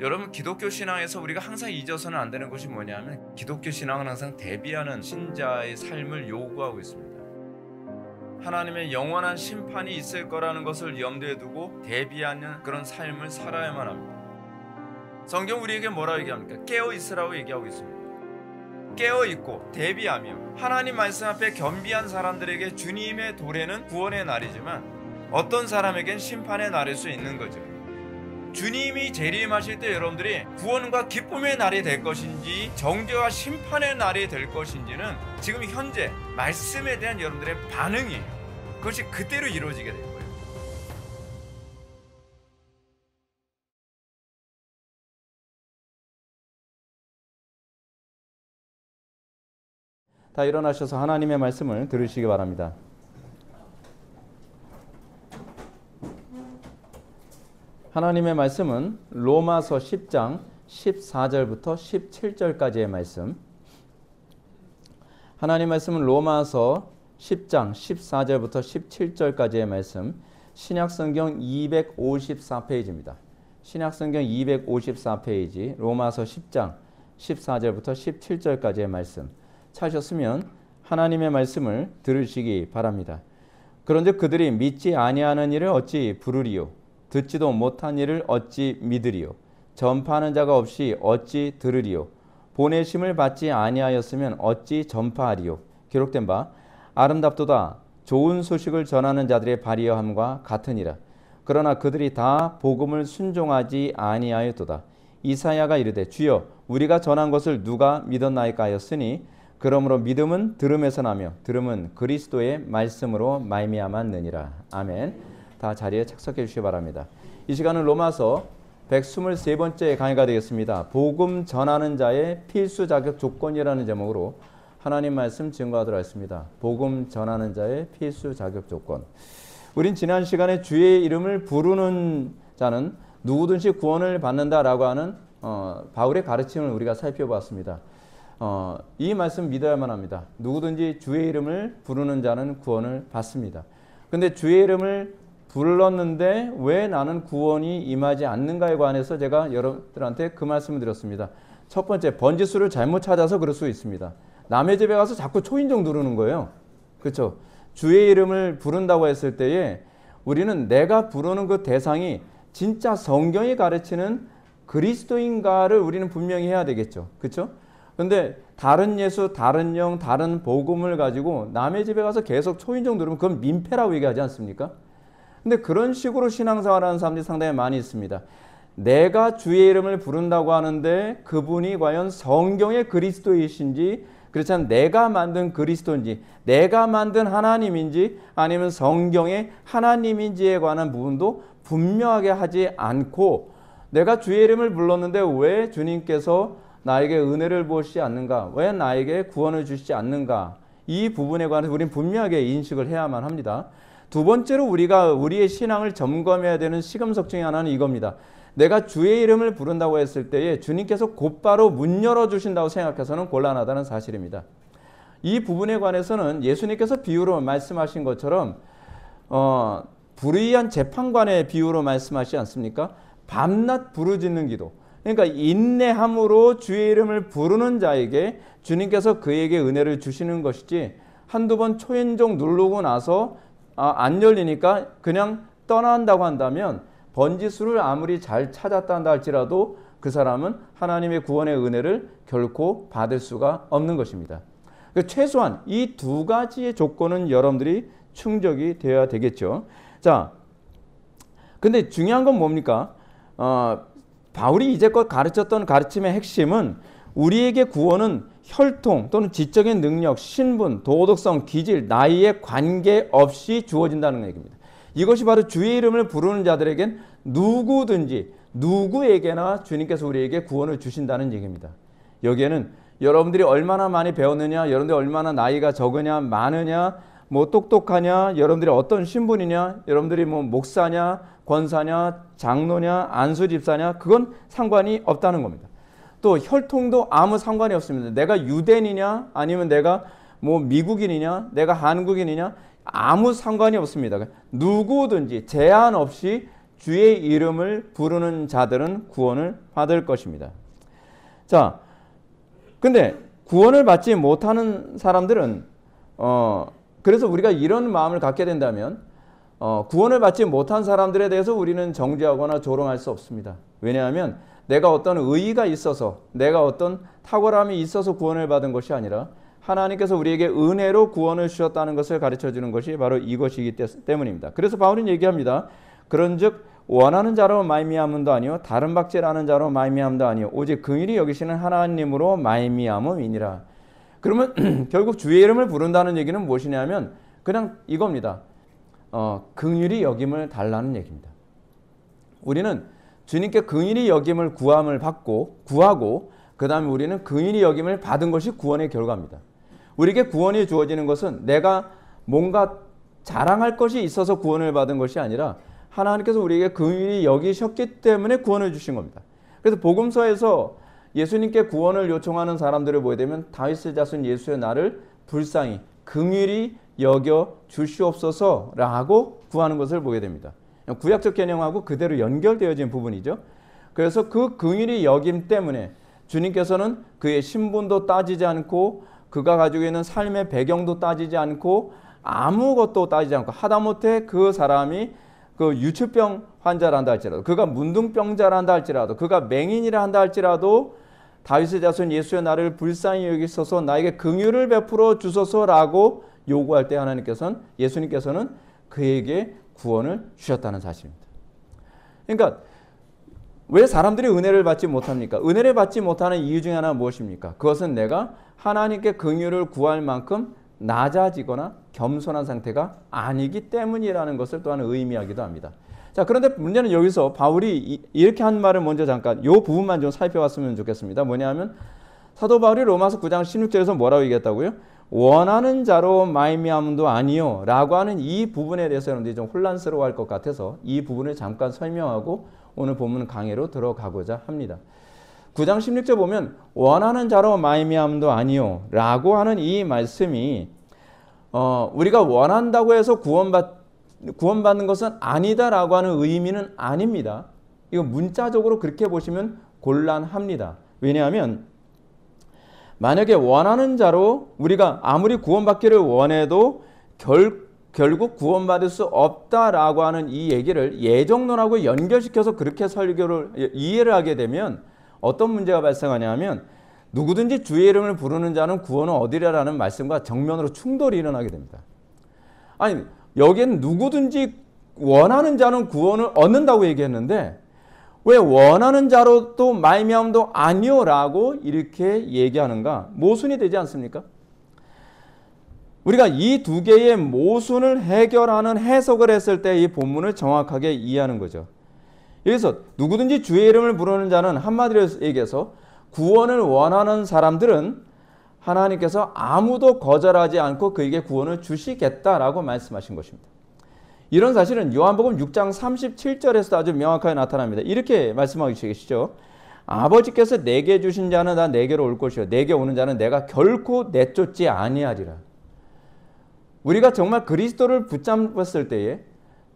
여러분, 기독교 신앙에서 우리가 항상 잊어서는 안 되는 것이 뭐냐면 기독교 신앙은 항상 대비하는 신자의 삶을 요구하고 있습니다. 하나님의 영원한 심판이 있을 거라는 것을 염두에 두고 대비하는 그런 삶을 살아야만 합니다. 성경 우리에게 뭐라고 얘기합니까? 깨어 있으라고 얘기하고 있습니다. 깨어 있고 대비하며 하나님 말씀 앞에 겸비한 사람들에게 주님의 도래는 구원의 날이지만 어떤 사람에겐 심판의 날일 수 있는 거죠. 주님이 재림하실 때 여러분들이 구원과 기쁨의 날이 될 것인지 정죄와 심판의 날이 될 것인지는 지금 현재 말씀에 대한 여러분들의 반응이에요. 그것이 그대로 이루어지게 될 거예요. 다 일어나셔서 하나님의 말씀을 들으시기 바랍니다. 하나님의 말씀은 로마서 10장 14절부터 17절까지의 말씀. 하나님의 말씀은 로마서 10장 14절부터 17절까지의 말씀. 신약성경 254페이지입니다. 신약성경 254페이지 로마서 10장 14절부터 17절까지의 말씀. 찾으셨으면 하나님의 말씀을 들으시기 바랍니다. 그런즉 그들이 믿지 아니하는 일을 어찌 부르리요? 듣지도 못한 일을 어찌 믿으리요? 전파하는 자가 없이 어찌 들으리요? 보내심을 받지 아니하였으면 어찌 전파하리요? 기록된 바 아름답도다 좋은 소식을 전하는 자들의 발이여함과 같으니라. 그러나 그들이 다 복음을 순종하지 아니하였도다. 이사야가 이르되 주여 우리가 전한 것을 누가 믿었나이까 하였으니 그러므로 믿음은 들음에서 나며 들음은 그리스도의 말씀으로 말미암았느니라. 아멘. 다 자리에 착석해 주시기 바랍니다. 이 시간은 로마서 123번째 강의가 되겠습니다. 복음 전하는 자의 필수 자격 조건이라는 제목으로 하나님 말씀 증거하도록 하겠습니다. 복음 전하는 자의 필수 자격 조건. 우린 지난 시간에 주의 이름을 부르는 자는 누구든지 구원을 받는다라고 하는 바울의 가르침을 우리가 살펴보았습니다. 이 말씀 믿어야만 합니다. 누구든지 주의 이름을 부르는 자는 구원을 받습니다. 근데 주의 이름을 불렀는데 왜 나는 구원이 임하지 않는가에 관해서 제가 여러분들한테 그 말씀을 드렸습니다. 첫 번째, 번지수를 잘못 찾아서 그럴 수 있습니다. 남의 집에 가서 자꾸 초인종 누르는 거예요. 그렇죠? 주의 이름을 부른다고 했을 때에 우리는 내가 부르는 그 대상이 진짜 성경이 가르치는 그리스도인가를 우리는 분명히 해야 되겠죠. 그렇죠? 근데 다른 예수, 다른 영, 다른 복음을 가지고 남의 집에 가서 계속 초인종 누르면 그건 민폐라고 얘기하지 않습니까? 근데 그런 식으로 신앙생활하는 사람들이 상당히 많이 있습니다. 내가 주의 이름을 부른다고 하는데 그분이 과연 성경의 그리스도이신지, 그렇지 않으면 내가 만든 그리스도인지, 내가 만든 하나님인지, 아니면 성경의 하나님인지에 관한 부분도 분명하게 하지 않고, 내가 주의 이름을 불렀는데 왜 주님께서 나에게 은혜를 부으시지 않는가, 왜 나에게 구원을 주시지 않는가, 이 부분에 관해서 우리는 분명하게 인식을 해야만 합니다. 두 번째로 우리가 우리의 신앙을 점검해야 되는 시금석 중에 하나는 이겁니다. 내가 주의 이름을 부른다고 했을 때에 주님께서 곧바로 문 열어주신다고 생각해서는 곤란하다는 사실입니다. 이 부분에 관해서는 예수님께서 비유로 말씀하신 것처럼 불의한 재판관의 비유로 말씀하시지 않습니까? 밤낮 부르짖는 기도. 그러니까 인내함으로 주의 이름을 부르는 자에게 주님께서 그에게 은혜를 주시는 것이지, 한두 번 초인종 누르고 나서 안 열리니까 그냥 떠난다고 한다면 번지수를 아무리 잘 찾았다 한다 할지라도 그 사람은 하나님의 구원의 은혜를 결코 받을 수가 없는 것입니다. 최소한 이 두 가지의 조건은 여러분들이 충족이 되어야 되겠죠. 자, 근데 중요한 건 뭡니까? 바울이 이제껏 가르쳤던 가르침의 핵심은 우리에게 구원은 혈통 또는 지적인 능력, 신분, 도덕성, 기질, 나이에 관계없이 주어진다는 얘기입니다. 이것이 바로 주의 이름을 부르는 자들에겐 누구든지 누구에게나 주님께서 우리에게 구원을 주신다는 얘기입니다. 여기에는 여러분들이 얼마나 많이 배웠느냐, 여러분들이 얼마나 나이가 적으냐, 많으냐, 뭐 똑똑하냐, 여러분들이 어떤 신분이냐, 여러분들이 뭐 목사냐, 권사냐, 장로냐, 안수집사냐, 그건 상관이 없다는 겁니다. 또 혈통도 아무 상관이 없습니다. 내가 유대인이냐, 아니면 내가 뭐 미국인이냐, 내가 한국인이냐, 아무 상관이 없습니다. 누구든지 제한 없이 주의 이름을 부르는 자들은 구원을 받을 것입니다. 자, 근데 구원을 받지 못하는 사람들은 그래서 우리가 이런 마음을 갖게 된다면 구원을 받지 못한 사람들에 대해서 우리는 정죄하거나 조롱할 수 없습니다. 왜냐하면 내가 어떤 의의가 있어서 내가 어떤 탁월함이 있어서 구원을 받은 것이 아니라 하나님께서 우리에게 은혜로 구원을 주셨다는 것을 가르쳐주는 것이 바로 이것이기 때문입니다. 그래서 바울은 얘기합니다. 그런즉 원하는 자로 말미암음도 아니요 다른 박제라는 자로 말미암음도 아니요 오직 긍휼히 여기시는 하나님으로 말미암음이니라. 그러면 결국 주의 이름을 부른다는 얘기는 무엇이냐면 그냥 이겁니다. 긍휼히 여김을 달라는 얘기입니다. 우리는 주님께 긍휼히 여김을 구하고 그 다음에 우리는 긍휼히 여김을 받은 것이 구원의 결과입니다. 우리에게 구원이 주어지는 것은 내가 뭔가 자랑할 것이 있어서 구원을 받은 것이 아니라 하나님께서 우리에게 긍휼히 여기셨기 때문에 구원을 주신 겁니다. 그래서 복음서에서 예수님께 구원을 요청하는 사람들을 보게 되면 다윗의 자손 예수의 나를 불쌍히 긍휼히 여겨 주시옵소서라고 구하는 것을 보게 됩니다. 구약적 개념하고 그대로 연결되어진 부분이죠. 그래서 그 긍휼히 여김 때문에 주님께서는 그의 신분도 따지지 않고 그가 가지고 있는 삶의 배경도 따지지 않고 아무것도 따지지 않고 하다못해 그 사람이 그 유추병 환자라 한다 할지라도 그가 문둥병자라 한다 할지라도 그가 맹인이라 한다 할지라도 다윗의 자손 예수의 나를 불쌍히 여기소서 나에게 긍휼을 베풀어 주소서라고 요구할 때 예수님께서는 그에게 구원을 주셨다는 사실입니다. 그러니까 왜 사람들이 은혜를 받지 못합니까? 은혜를 받지 못하는 이유 중에 하나는 무엇입니까? 그것은 내가 하나님께 긍휼을 구할 만큼 낮아지거나 겸손한 상태가 아니기 때문이라는 것을 또한 의미하기도 합니다. 자, 그런데 문제는 여기서 바울이 이렇게 한 말을 먼저 잠깐 이 부분만 좀 살펴봤으면 좋겠습니다. 뭐냐면 사도 바울이 로마서 9장 16절에서 뭐라고 얘기했다고요? 원하는 자로 말미암음도 아니요 라고 하는 이 부분에 대해서 여러분들이 좀 혼란스러워할 것 같아서 이 부분을 잠깐 설명하고 오늘 본문 강의로 들어가고자 합니다. 9장 16절 보면 원하는 자로 말미암음도 아니요 라고 하는 이 말씀이 우리가 원한다고 해서 구원받는 것은 아니다라고 하는 의미는 아닙니다. 이거 문자적으로 그렇게 보시면 곤란합니다. 왜냐하면 만약에 원하는 자로 우리가 아무리 구원받기를 원해도 결국 구원받을 수 없다라고 하는 이 얘기를 예정론하고 연결시켜서 그렇게 설교를 이해를 하게 되면 어떤 문제가 발생하냐면 누구든지 주의 이름을 부르는 자는 구원은 얻으리라는 말씀과 정면으로 충돌이 일어나게 됩니다. 아니 여기엔 누구든지 원하는 자는 구원을 얻는다고 얘기했는데 왜 원하는 자로도 말미암음도 아니요라고 이렇게 얘기하는가? 모순이 되지 않습니까? 우리가 이 두 개의 모순을 해결하는 해석을 했을 때 이 본문을 정확하게 이해하는 거죠. 여기서 누구든지 주의 이름을 부르는 자는 한마디로 얘기해서 구원을 원하는 사람들은 하나님께서 아무도 거절하지 않고 그에게 구원을 주시겠다라고 말씀하신 것입니다. 이런 사실은 요한복음 6장 37절에서도 아주 명확하게 나타납니다. 이렇게 말씀하고 계시죠. 아버지께서 내게 주신 자는 다 내게로 올 것이요 내게 오는 자는 내가 결코 내쫓지 아니하리라. 우리가 정말 그리스도를 붙잡았을 때에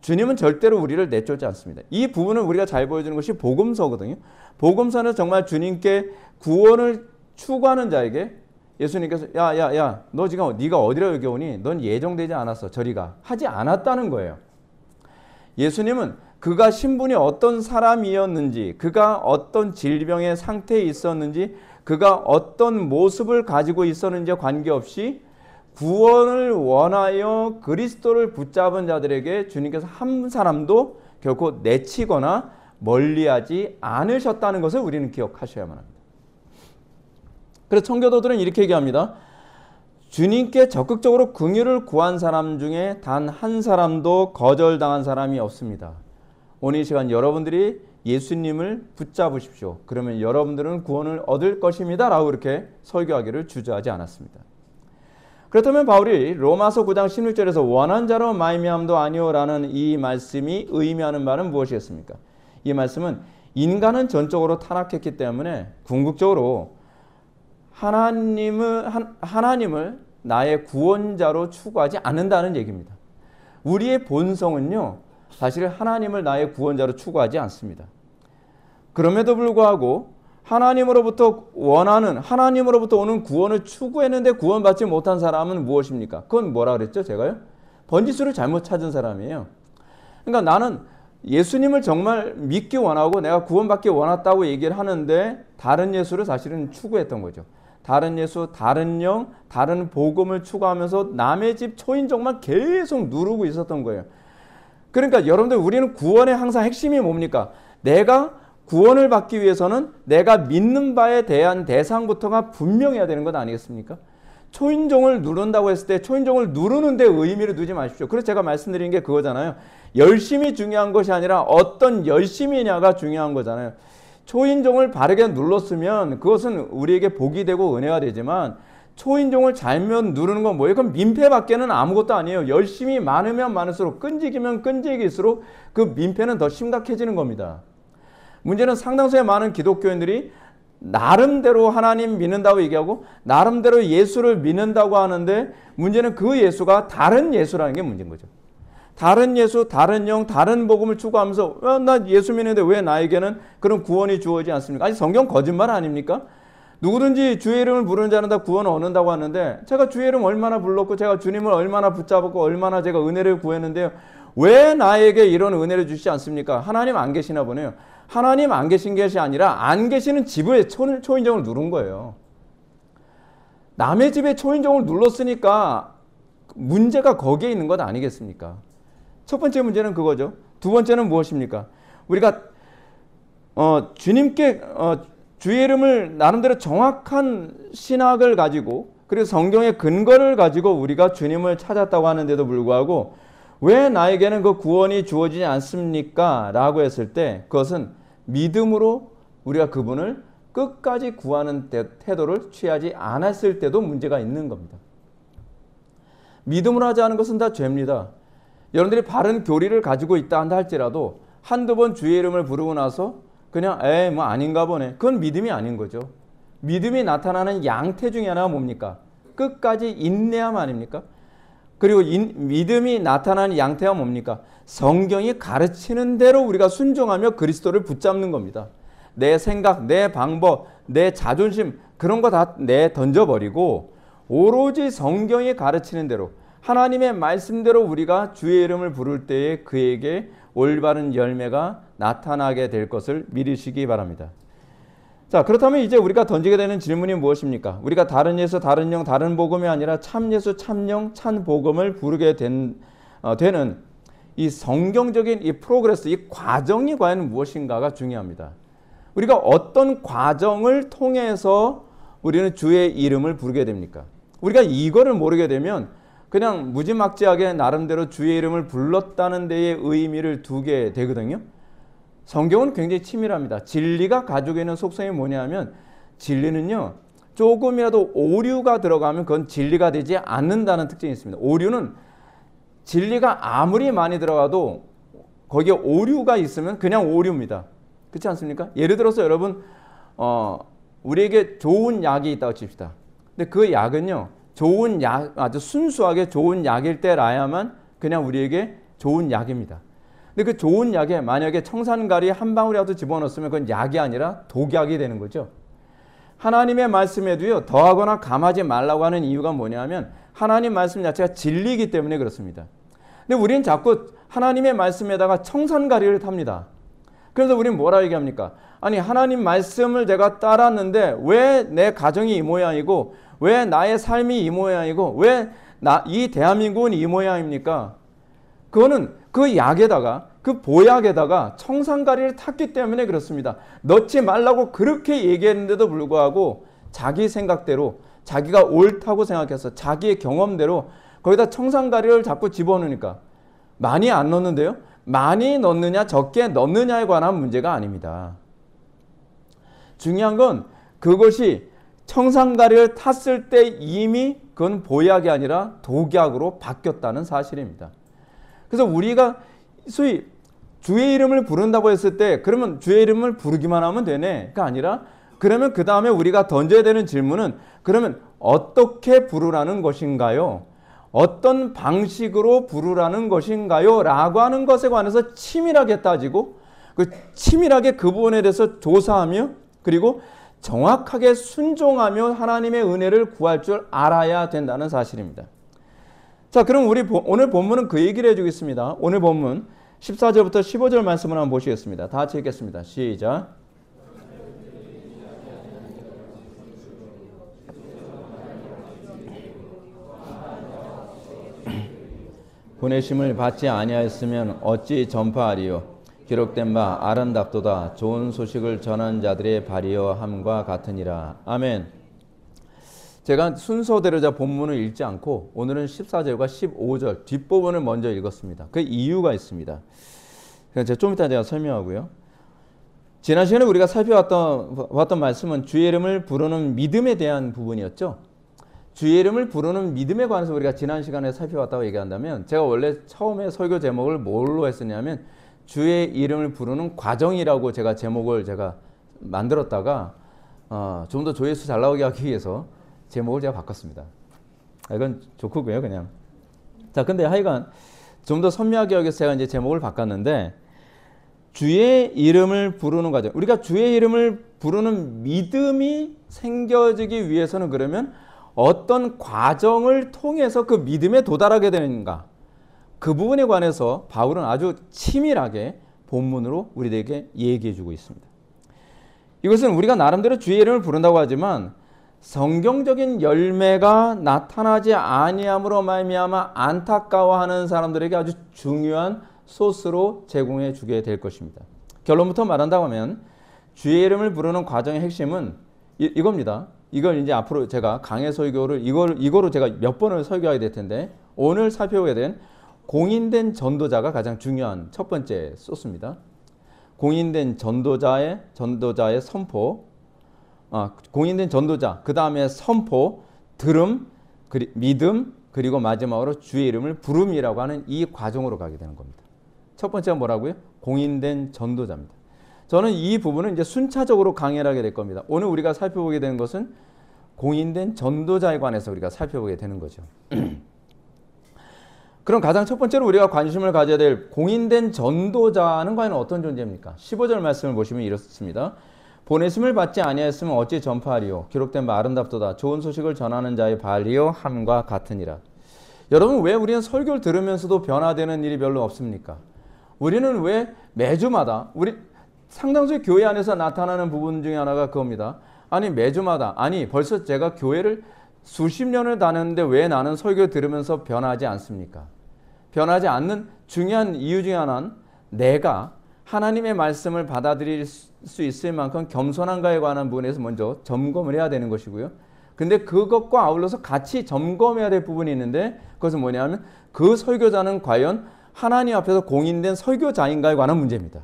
주님은 절대로 우리를 내쫓지 않습니다. 이 부분을 우리가 잘 보여주는 것이 복음서거든요. 복음서는 정말 주님께 구원을 추구하는 자에게 예수님께서 야 너 지금 네가 어디로 여기 오니? 넌 예정되지 않았어. 저리 가. 하지 않았다는 거예요. 예수님은 그가 신분이 어떤 사람이었는지 그가 어떤 질병의 상태에 있었는지 그가 어떤 모습을 가지고 있었는지에 관계없이 구원을 원하여 그리스도를 붙잡은 자들에게 주님께서 한 사람도 결코 내치거나 멀리하지 않으셨다는 것을 우리는 기억하셔야만 합니다. 그래서 청교도들은 이렇게 얘기합니다. 주님께 적극적으로 긍휼을 구한 사람 중에 단 한 사람도 거절당한 사람이 없습니다. 오늘 이 시간 여러분들이 예수님을 붙잡으십시오. 그러면 여러분들은 구원을 얻을 것입니다. 라고 이렇게 설교하기를 주저하지 않았습니다. 그렇다면 바울이 로마서 9장 16절에서 원한 자로 말미암음도 아니오라는 이 말씀이 의미하는 바는 무엇이겠습니까? 이 말씀은 인간은 전적으로 타락했기 때문에 궁극적으로 하나님을 나의 구원자로 추구하지 않는다는 얘기입니다. 우리의 본성은요, 사실 하나님을 나의 구원자로 추구하지 않습니다. 그럼에도 불구하고 하나님으로부터 오는 구원을 추구했는데 구원받지 못한 사람은 무엇입니까? 그건 뭐라 그랬죠? 제가요? 번지수를 잘못 찾은 사람이에요. 그러니까 나는 예수님을 정말 믿기 원하고 내가 구원받기 원했다고 얘기를 하는데 다른 예수를 사실은 추구했던 거죠. 다른 예수, 다른 영, 다른 복음을 추구하면서 남의 집 초인종만 계속 누르고 있었던 거예요. 그러니까 여러분들, 우리는 구원의 항상 핵심이 뭡니까? 내가 구원을 받기 위해서는 내가 믿는 바에 대한 대상부터가 분명해야 되는 것 아니겠습니까? 초인종을 누른다고 했을 때 초인종을 누르는 데 의미를 두지 마십시오. 그래서 제가 말씀드린 게 그거잖아요. 열심이 중요한 것이 아니라 어떤 열심이냐가 중요한 거잖아요. 초인종을 바르게 눌렀으면 그것은 우리에게 복이 되고 은혜가 되지만 초인종을 잘못 누르는 건 뭐예요? 그럼 민폐밖에는 아무것도 아니에요. 열심이 많으면 많을수록, 끈질기면 끈질길수록 그 민폐는 더 심각해지는 겁니다. 문제는 상당수의 많은 기독교인들이 나름대로 하나님 믿는다고 얘기하고 나름대로 예수를 믿는다고 하는데 문제는 그 예수가 다른 예수라는 게 문제인 거죠. 다른 예수, 다른 영, 다른 복음을 추구하면서 나 예수 믿는데 왜 나에게는 그런 구원이 주어지지 않습니까? 아니, 성경 거짓말 아닙니까? 누구든지 주의 이름을 부르는 자는 다 구원을 얻는다고 하는데 제가 주의 이름 얼마나 불렀고 제가 주님을 얼마나 붙잡았고 얼마나 제가 은혜를 구했는데요. 왜 나에게 이런 은혜를 주시지 않습니까? 하나님 안 계시나 보네요. 하나님 안 계신 것이 아니라 안 계시는 집에 초인종을 누른 거예요. 남의 집에 초인종을 눌렀으니까 문제가 거기에 있는 것 아니겠습니까? 첫 번째 문제는 그거죠. 두 번째는 무엇입니까? 우리가 주님께 주의 이름을 나름대로 정확한 신학을 가지고 그리고 성경의 근거를 가지고 우리가 주님을 찾았다고 하는데도 불구하고 왜 나에게는 그 구원이 주어지지 않습니까? 라고 했을 때 그것은 믿음으로 우리가 그분을 끝까지 구하는 태도를 취하지 않았을 때도 문제가 있는 겁니다. 믿음으로 하지 않은 것은 다 죄입니다. 여러분들이 바른 교리를 가지고 있다 한다 할지라도 한두 번 주의 이름을 부르고 나서 그냥 뭐 아닌가 보네. 그건 믿음이 아닌 거죠. 믿음이 나타나는 양태 중에 하나가 뭡니까? 끝까지 인내함 아닙니까? 그리고 믿음이 나타나는 양태가 뭡니까? 성경이 가르치는 대로 우리가 순종하며 그리스도를 붙잡는 겁니다. 내 생각, 내 방법, 내 자존심 그런 거 다 던져버리고 오로지 성경이 가르치는 대로 하나님의 말씀대로 우리가 주의 이름을 부를 때에 그에게 올바른 열매가 나타나게 될 것을 믿으시기 바랍니다. 자, 그렇다면 이제 우리가 던지게 되는 질문이 무엇입니까? 우리가 다른 예수, 다른 영, 다른 복음이 아니라 참 예수, 참 영, 참 복음을 부르게 되는 이 성경적인 이 프로그레스, 이 과정이 과연 무엇인가가 중요합니다. 우리가 어떤 과정을 통해서 우리는 주의 이름을 부르게 됩니까? 우리가 이거를 모르게 되면 그냥 무지막지하게 나름대로 주의 이름을 불렀다는 데에 의미를 두게 되거든요. 성경은 굉장히 치밀합니다. 진리가 가지고 있는 속성이 뭐냐면 진리는요, 조금이라도 오류가 들어가면 그건 진리가 되지 않는다는 특징이 있습니다. 오류는 진리가 아무리 많이 들어가도 거기에 오류가 있으면 그냥 오류입니다. 그렇지 않습니까? 예를 들어서 여러분 우리에게 좋은 약이 있다고 칩시다. 근데 그 약은요, 좋은 약, 아주 순수하게 좋은 약일 때라야만 그냥 우리에게 좋은 약입니다. 근데 그 좋은 약에 만약에 청산가리 한 방울이라도 집어넣었으면 그건 약이 아니라 독약이 되는 거죠. 하나님의 말씀에도요, 더하거나 감하지 말라고 하는 이유가 뭐냐면 하나님 말씀 자체가 진리이기 때문에 그렇습니다. 근데 우리는 자꾸 하나님의 말씀에다가 청산가리를 탑니다. 그래서 우리는 뭐라 얘기합니까? 아니, 하나님 말씀을 내가 따랐는데 왜 내 가정이 이 모양이고 왜 나의 삶이 이 모양이고 왜 이 대한민국은 이 모양입니까? 그거는 그 약에다가 그 보약에다가 청산가리를 탔기 때문에 그렇습니다. 넣지 말라고 그렇게 얘기했는데도 불구하고 자기 생각대로 자기가 옳다고 생각해서 자기의 경험대로 거기다 청산가리를 자꾸 집어넣으니까 많이 안 넣는데요. 많이 넣느냐 적게 넣느냐에 관한 문제가 아닙니다. 중요한 건 그것이 청산가리를 탔을 때 이미 그건 보약이 아니라 독약으로 바뀌었다는 사실입니다. 그래서 우리가 소위 주의 이름을 부른다고 했을 때 그러면 주의 이름을 부르기만 하면 되네가 아니라 그러면 그 다음에 우리가 던져야 되는 질문은 그러면 어떻게 부르라는 것인가요? 어떤 방식으로 부르라는 것인가요? 라고 하는 것에 관해서 치밀하게 따지고 치밀하게 그 부분에 대해서 조사하며 그리고 정확하게 순종하며 하나님의 은혜를 구할 줄 알아야 된다는 사실입니다. 자, 그럼 우리 오늘 본문은 그 얘기를 해주겠습니다. 오늘 본문 14절부터 15절 말씀을 한번 보시겠습니다. 다 같이 읽겠습니다. 시작. 보내심을 받지 아니하였으면 어찌 전파하리요? 기록된 바 아름답도다 좋은 소식을 전한 자들의 발이여 함과 같으니라. 아멘. 제가 순서대로 본문을 읽지 않고 오늘은 14절과 15절 뒷부분을 먼저 읽었습니다. 그 이유가 있습니다. 좀 이따 제가 설명하고요. 지난 시간에 우리가 살펴봤던 말씀은 주의 이름을 부르는 믿음에 대한 부분이었죠. 주의 이름을 부르는 믿음에 관해서 우리가 지난 시간에 살펴봤다고 얘기한다면 제가 원래 처음에 설교 제목을 뭘로 했었냐면 주의 이름을 부르는 과정이라고 제목을 만들었다가 좀 더 조회수 잘 나오게 하기 위해서 제목을 제가 바꿨습니다. 이건 좋고요, 그냥. 자, 근데 하여간 좀 더 선명하게 하기 위해서 제가 이제 제목을 바꿨는데 주의 이름을 부르는 과정. 우리가 주의 이름을 부르는 믿음이 생겨지기 위해서는 그러면 어떤 과정을 통해서 그 믿음에 도달하게 되는가? 그 부분에 관해서 바울은 아주 치밀하게 본문으로 우리에게 얘기해 주고 있습니다. 이것은 우리가 나름대로 주의 이름을 부른다고 하지만 성경적인 열매가 나타나지 아니함으로 말미암아 안타까워하는 사람들에게 아주 중요한 소스로 제공해 주게 될 것입니다. 결론부터 말한다고 하면 주의 이름을 부르는 과정의 핵심은 이겁니다. 이걸 이제 앞으로 제가 강해 설교를 이거로 제가 몇 번을 설교하게 될 텐데 오늘 살펴보게 된 공인된 전도자가 가장 중요한 첫 번째 소스입니다. 공인된 전도자의 선포, 공인된 전도자, 그 다음에 선포, 들음, 믿음, 그리고 마지막으로 주의 이름을 부름이라고 하는 이 과정으로 가게 되는 겁니다. 첫 번째가 뭐라고요? 공인된 전도자입니다. 저는 이 부분은 이제 순차적으로 강의를 하게 될 겁니다. 오늘 우리가 살펴보게 되는 것은 공인된 전도자에 관해서 우리가 살펴보게 되는 거죠. 그럼 가장 첫 번째로 우리가 관심을 가져야 될 공인된 전도자는 과연 어떤 존재입니까? 15절 말씀을 보시면 이렇습니다. 보내심을 받지 아니하였으면 어찌 전파하리요? 기록된 바 아름답도다 좋은 소식을 전하는 자의 발이요 함과 같으니라. 여러분, 왜 우리는 설교를 들으면서도 변화되는 일이 별로 없습니까? 우리는 왜 매주마다 상당수의 교회 안에서 나타나는 부분 중에 하나가 그겁니다. 매주마다 벌써 제가 교회를 수십 년을 다녔는데 왜 나는 설교 들으면서 변하지 않습니까? 변하지 않는 중요한 이유 중에 하나는 내가 하나님의 말씀을 받아들일 수 있을 만큼 겸손한가에 관한 부분에서 먼저 점검을 해야 되는 것이고요. 근데 그것과 아울러서 같이 점검해야 될 부분이 있는데 그것은 뭐냐면 그 설교자는 과연 하나님 앞에서 공인된 설교자인가에 관한 문제입니다.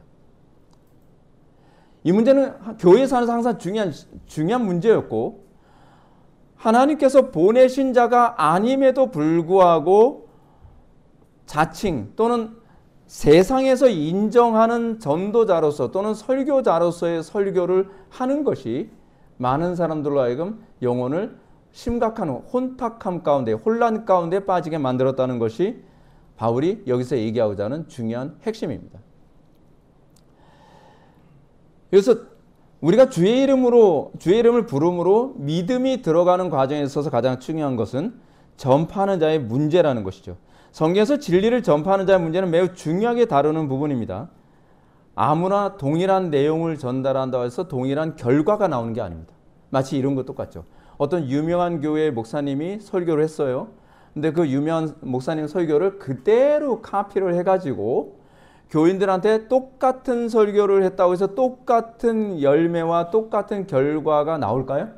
이 문제는 교회에서 항상 중요한 문제였고 하나님께서 보내신 자가 아님에도 불구하고 자칭 또는 세상에서 인정하는 전도자로서 또는 설교자로서의 설교를 하는 것이 많은 사람들로 하여금 영혼을 심각한 혼탁함 가운데 혼란 가운데 빠지게 만들었다는 것이 바울이 여기서 얘기하고자 하는 중요한 핵심입니다. 그래서 우리가 주의 이름을 부름으로 믿음이 들어가는 과정에 있어서 가장 중요한 것은 전파하는 자의 문제라는 것이죠. 성경에서 진리를 전파하는 자의 문제는 매우 중요하게 다루는 부분입니다. 아무나 동일한 내용을 전달한다고 해서 동일한 결과가 나오는 게 아닙니다. 마치 이런 것 똑같죠. 어떤 유명한 교회의 목사님이 설교를 했어요. 근데 그 유명한 목사님 설교를 그대로 카피를 해가지고 교인들한테 똑같은 설교를 했다고 해서 똑같은 열매와 똑같은 결과가 나올까요?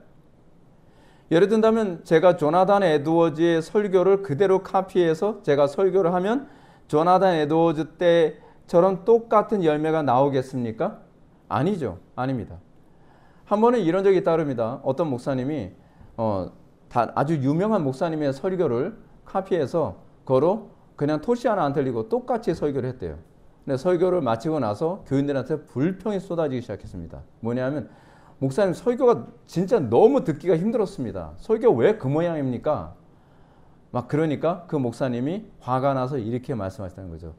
예를 든다면 제가 조나단 에드워즈의 설교를 그대로 카피해서 제가 설교를 하면 조나단 에드워즈 때처럼 똑같은 열매가 나오겠습니까? 아니죠. 아닙니다. 한 번은 이런 적이 따릅니다. 어떤 목사님이 아주 유명한 목사님의 설교를 카피해서 그거로 그냥 토시 하나 안 틀리고 똑같이 설교를 했대요. 근데 설교를 마치고 나서 교인들한테 불평이 쏟아지기 시작했습니다. 뭐냐면 목사님 설교가 진짜 너무 듣기가 힘들었습니다. 설교 왜 그 모양입니까? 막 그러니까 그 목사님이 화가 나서 이렇게 말씀하셨다는 거죠.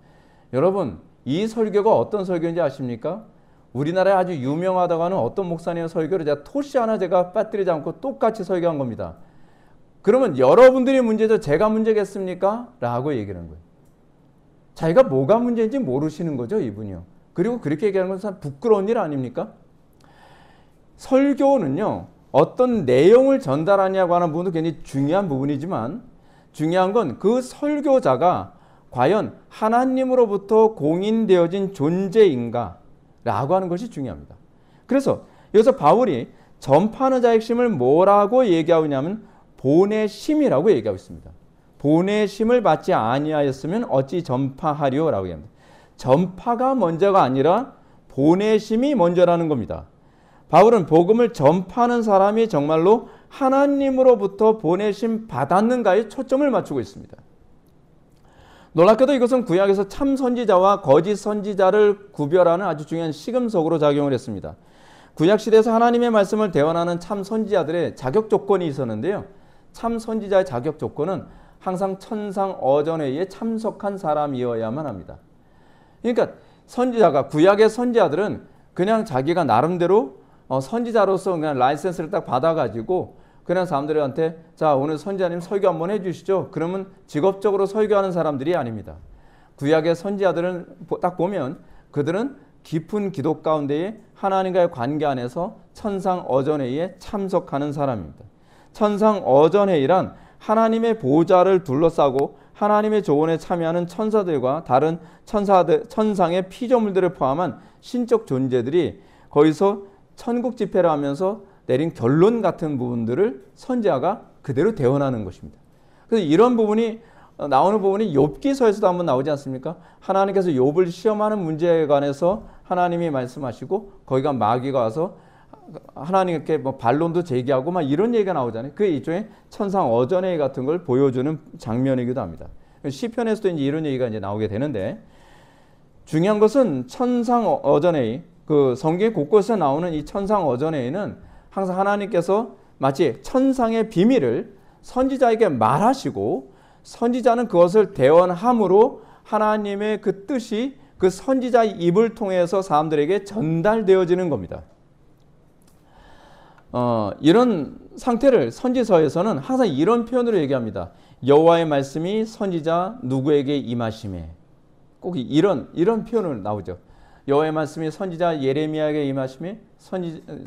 여러분, 이 설교가 어떤 설교인지 아십니까? 우리나라에 아주 유명하다고 하는 어떤 목사님의 설교를 제가 토시 하나 제가 빠뜨리지 않고 똑같이 설교한 겁니다. 그러면 여러분들이 문제죠? 제가 문제겠습니까? 라고 얘기하는 거예요. 자기가 뭐가 문제인지 모르시는 거죠, 이분이요. 그리고 그렇게 얘기하는 건 부끄러운 일 아닙니까? 설교는요, 어떤 내용을 전달하냐고 하는 부분도 굉장히 중요한 부분이지만 중요한 건 그 설교자가 과연 하나님으로부터 공인되어진 존재인가 라고 하는 것이 중요합니다. 그래서 여기서 바울이 전파하는 자의 핵심을 뭐라고 얘기하고 있냐면 보내심이라고 얘기하고 있습니다. 보내심을 받지 아니하였으면 어찌 전파하리오라고 얘기합니다. 전파가 먼저가 아니라 보내심이 먼저라는 겁니다. 바울은 복음을 전파하는 사람이 정말로 하나님으로부터 보내심 받았는가에 초점을 맞추고 있습니다. 놀랍게도 이것은 구약에서 참 선지자와 거짓 선지자를 구별하는 아주 중요한 시금석으로 작용을 했습니다. 구약 시대에서 하나님의 말씀을 대언하는 참 선지자들의 자격 조건이 있었는데요. 참 선지자의 자격 조건은 항상 천상어전회의에 참석한 사람이어야만 합니다. 그러니까 선지자가, 구약의 선지자들은 그냥 자기가 나름대로 선지자로서 그냥 라이센스를 딱 받아가지고 그냥 사람들한테 자, 오늘 선지자님 설교 한번 해주시죠. 그러면 직업적으로 설교하는 사람들이 아닙니다. 구약의 선지자들은 딱 보면 그들은 깊은 기도 가운데에 하나님과의 관계 안에서 천상어전회의에 참석하는 사람입니다. 천상어전회의란 하나님의 보좌를 둘러싸고 하나님의 조언에 참여하는 천사들과 다른 천상의 피조물들을 포함한 신적 존재들이 거기서 천국 집회를 하면서 내린 결론 같은 부분들을 선지자가 그대로 대언하는 것입니다. 그래서 이런 부분이 나오는 부분이 욥기서에서도 한번 나오지 않습니까? 하나님께서 욥을 시험하는 문제에 관해서 하나님이 말씀하시고 거기가 마귀가 와서 하나님께 뭐 반론도 제기하고 막 이런 얘기가 나오잖아요. 그게 일종의 천상어전회의 같은 걸 보여주는 장면이기도 합니다. 시편에서도 이제 이런 얘기가 이제 나오게 되는데 중요한 것은 천상어전회의, 그 성경 곳곳에 나오는 이 천상어전회의는 항상 하나님께서 마치 천상의 비밀을 선지자에게 말하시고 선지자는 그것을 대언함으로 하나님의 그 뜻이 그 선지자의 입을 통해서 사람들에게 전달되어지는 겁니다. 이런 상태를 선지서에서는 항상 이런 표현으로 얘기합니다. 여호와의 말씀이 선지자 누구에게 임하심에. 꼭 이런 표현을 나오죠. 여호와의 말씀이 선지자 예레미야에게 임하심에,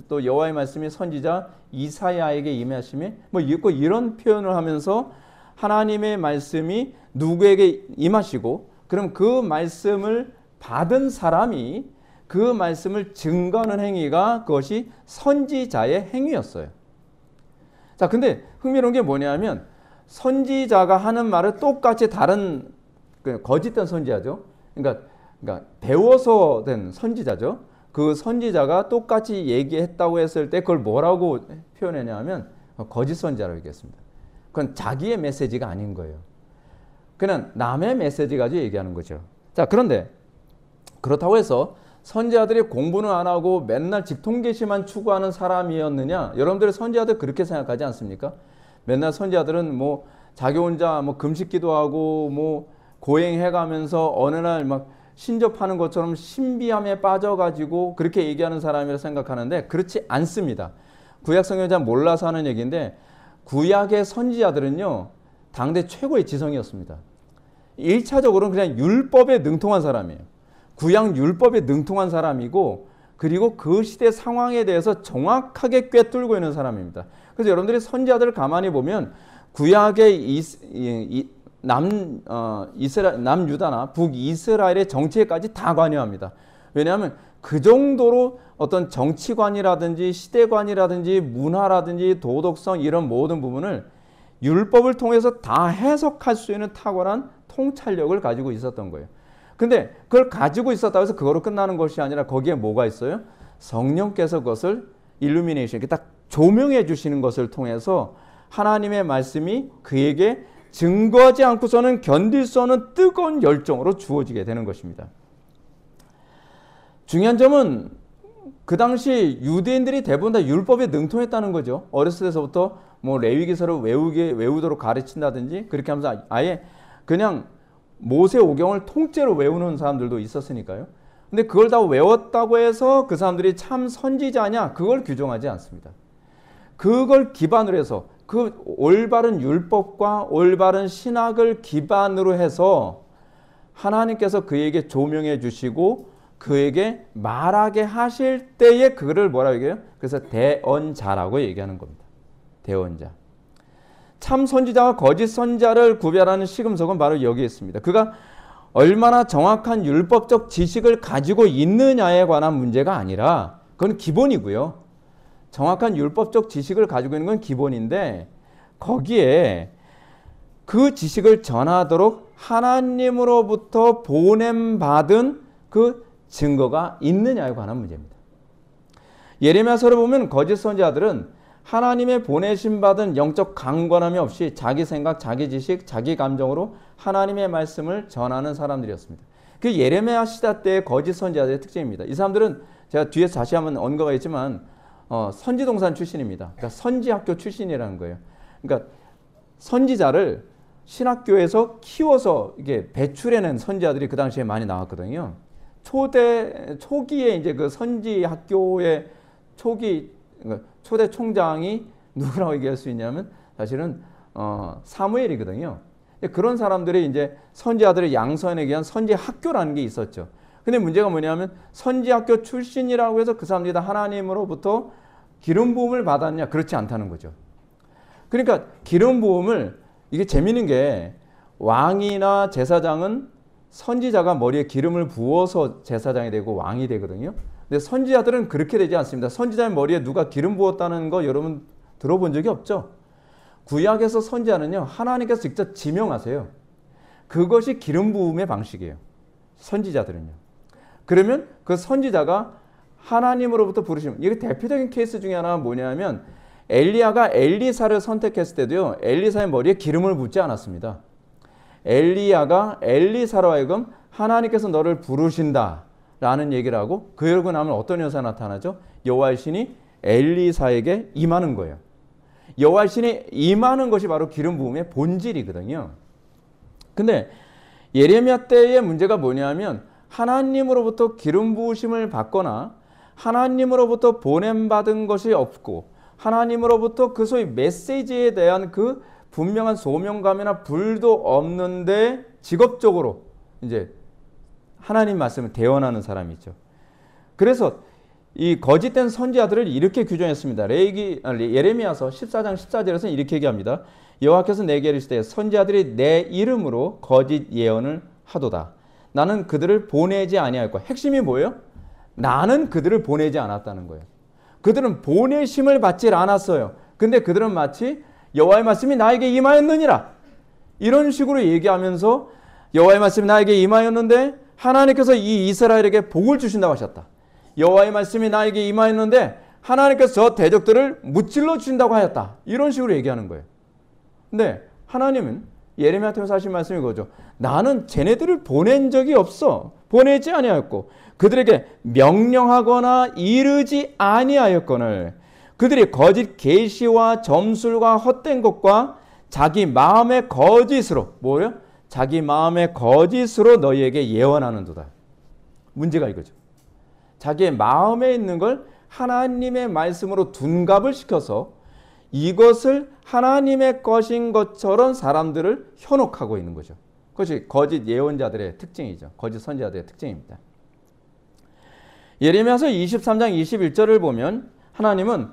또 여호와의 말씀이 선지자 이사야에게 임하심에, 뭐 이런 표현을 하면서 하나님의 말씀이 누구에게 임하시고, 그럼 그 말씀을 받은 사람이 그 말씀을 증거하는 행위가 그것이 선지자의 행위였어요. 자, 근데 흥미로운 게 뭐냐면 선지자가 하는 말을 똑같이 다른 거짓된 선지자죠. 그러니까 배워서 된 선지자죠. 그 선지자가 똑같이 얘기했다고 했을 때 그걸 뭐라고 표현했냐면 거짓 선지자라고 얘기했습니다. 그건 자기의 메시지가 아닌 거예요. 그냥 남의 메시지 가지고 얘기하는 거죠. 자, 그런데 그렇다고 해서 선지자들이 공부는 안 하고 맨날 직통계시만 추구하는 사람이었느냐? 여러분들의 선지자들 그렇게 생각하지 않습니까? 맨날 선지자들은 뭐 자기 혼자 뭐 금식 기도하고 뭐 고행해가면서 어느 날 막 신접하는 것처럼 신비함에 빠져가지고 그렇게 얘기하는 사람이라 생각하는데 그렇지 않습니다. 구약 성경을 잘 몰라서 하는 얘기인데 구약의 선지자들은요 당대 최고의 지성이었습니다. 1차적으로는 그냥 율법에 능통한 사람이에요. 구약 율법에 능통한 사람이고 그리고 그 시대 상황에 대해서 정확하게 꿰뚫고 있는 사람입니다. 그래서 여러분들이 선지자들을 가만히 보면 구약의 남유다나 북이스라엘의 정치에까지 다 관여합니다. 왜냐하면 그 정도로 어떤 정치관이라든지 시대관이라든지 문화라든지 도덕성 이런 모든 부분을 율법을 통해서 다 해석할 수 있는 탁월한 통찰력을 가지고 있었던 거예요. 근데 그걸 가지고 있었다고 해서 그거로 끝나는 것이 아니라 거기에 뭐가 있어요? 성령께서 그것을 일루미네이션, 이렇게 딱 조명해 주시는 것을 통해서 하나님의 말씀이 그에게 증거하지 않고서는 견딜 수 없는 뜨거운 열정으로 주어지게 되는 것입니다. 중요한 점은 그 당시 유대인들이 대부분 다 율법에 능통했다는 거죠. 어렸을 때서부터 뭐 레위기서를 외우도록 가르친다든지 그렇게 하면서 아예 그냥 모세 오경을 통째로 외우는 사람들도 있었으니까요. 근데 그걸 다 외웠다고 해서 그 사람들이 참 선지자냐? 그걸 규정하지 않습니다. 그걸 기반으로 해서 그 올바른 율법과 올바른 신학을 기반으로 해서 하나님께서 그에게 조명해 주시고 그에게 말하게 하실 때에 그를 뭐라고 얘기해요? 그래서 대언자라고 얘기하는 겁니다. 대언자. 참 선지자와 거짓 선지자를 구별하는 시금석은 바로 여기에 있습니다. 그가 얼마나 정확한 율법적 지식을 가지고 있느냐에 관한 문제가 아니라 그건 기본이고요. 정확한 율법적 지식을 가지고 있는 건 기본인데 거기에 그 지식을 전하도록 하나님으로부터 보냄받은 그 증거가 있느냐에 관한 문제입니다. 예레미야서를 보면 거짓 선지자들은 하나님의 보내심 받은 영적 강권함이 없이 자기 생각, 자기 지식, 자기 감정으로 하나님의 말씀을 전하는 사람들이었습니다. 그 예레미야 시대 때의 거짓 선지자들의 특징입니다. 이 사람들은 제가 뒤에서 다시 한번 언급가 있지만 선지동산 출신입니다. 그러니까 선지학교 출신이라는 거예요. 그러니까 선지자를 신학교에서 키워서 이게 배출해낸 선지자들이 그 당시에 많이 나왔거든요. 초기에 이제 그 선지학교의 초대 총장이 누구라고 얘기할 수 있냐면 사실은 사무엘이거든요. 그런 사람들이 이제 선지자들의 양선에 의한 선지학교라는 게 있었죠. 근데 문제가 뭐냐면 선지학교 출신이라고 해서 그 사람들이 다 하나님으로부터 기름 부음을 받았냐? 그렇지 않다는 거죠. 그러니까 기름 부음을 이게 재밌는 게 왕이나 제사장은 선지자가 머리에 기름을 부어서 제사장이 되고 왕이 되거든요. 근데 선지자들은 그렇게 되지 않습니다. 선지자의 머리에 누가 기름 부었다는 거 여러분 들어본 적이 없죠? 구약에서 선지자는요, 하나님께서 직접 지명하세요. 그것이 기름 부음의 방식이에요. 선지자들은요. 그러면 그 선지자가 하나님으로부터 부르시면, 이게 대표적인 케이스 중에 하나가 뭐냐면 엘리야가 엘리사를 선택했을 때도요, 엘리사의 머리에 기름을 붓지 않았습니다. 엘리야가 엘리사로 하여금 하나님께서 너를 부르신다 라는 얘기를 하고 그러고 나면 어떤 현상이 나타나죠? 여호와의 신이 엘리사에게 임하는 거예요. 여호와의 신이 임하는 것이 바로 기름 부음의 본질이거든요. 근데 예레미야 때의 문제가 뭐냐면 하나님으로부터 기름 부으심을 받거나 하나님으로부터 보냄받은 것이 없고 하나님으로부터 그 소위 메시지에 대한 그 분명한 소명감이나 불도 없는데 직업적으로 이제 하나님 말씀을 대언하는 사람이죠. 그래서 이 거짓된 선지자들을 이렇게 규정했습니다. 예레미야서 14장 14절에서는 이렇게 얘기합니다. 여호와께서 내게 이르시되 선지자들이 내 이름으로 거짓 예언을 하도다. 나는 그들을 보내지 아니하였고, 핵심이 뭐예요? 나는 그들을 보내지 않았다는 거예요. 그들은 보내심을 받지 않았어요. 근데 그들은 마치 여호와의 말씀이 나에게 임하였느니라 이런 식으로 얘기하면서 여호와의 말씀이 나에게 임하였는데 하나님께서 이 이스라엘에게 복을 주신다고 하셨다. 여호와의 말씀이 나에게 임하였는데 하나님께서 저 대적들을 무찔러 주신다고 하였다. 이런 식으로 얘기하는 거예요. 근데 하나님은 예레미야 통해서 하신 말씀이 그거죠. 나는 쟤네들을 보낸 적이 없어. 보내지 아니하였고 그들에게 명령하거나 이르지 아니하였거늘 그들이 거짓 계시와 점술과 헛된 것과 자기 마음의 거짓으로 뭐예요? 자기 마음의 거짓으로 너희에게 예언하는도다. 문제가 이거죠. 자기의 마음에 있는 걸 하나님의 말씀으로 둔갑을 시켜서 이것을 하나님의 것인 것처럼 사람들을 현혹하고 있는 거죠. 그것이 거짓 예언자들의 특징이죠. 거짓 선지자들의 특징입니다. 예레미야서 23장 21절을 보면 하나님은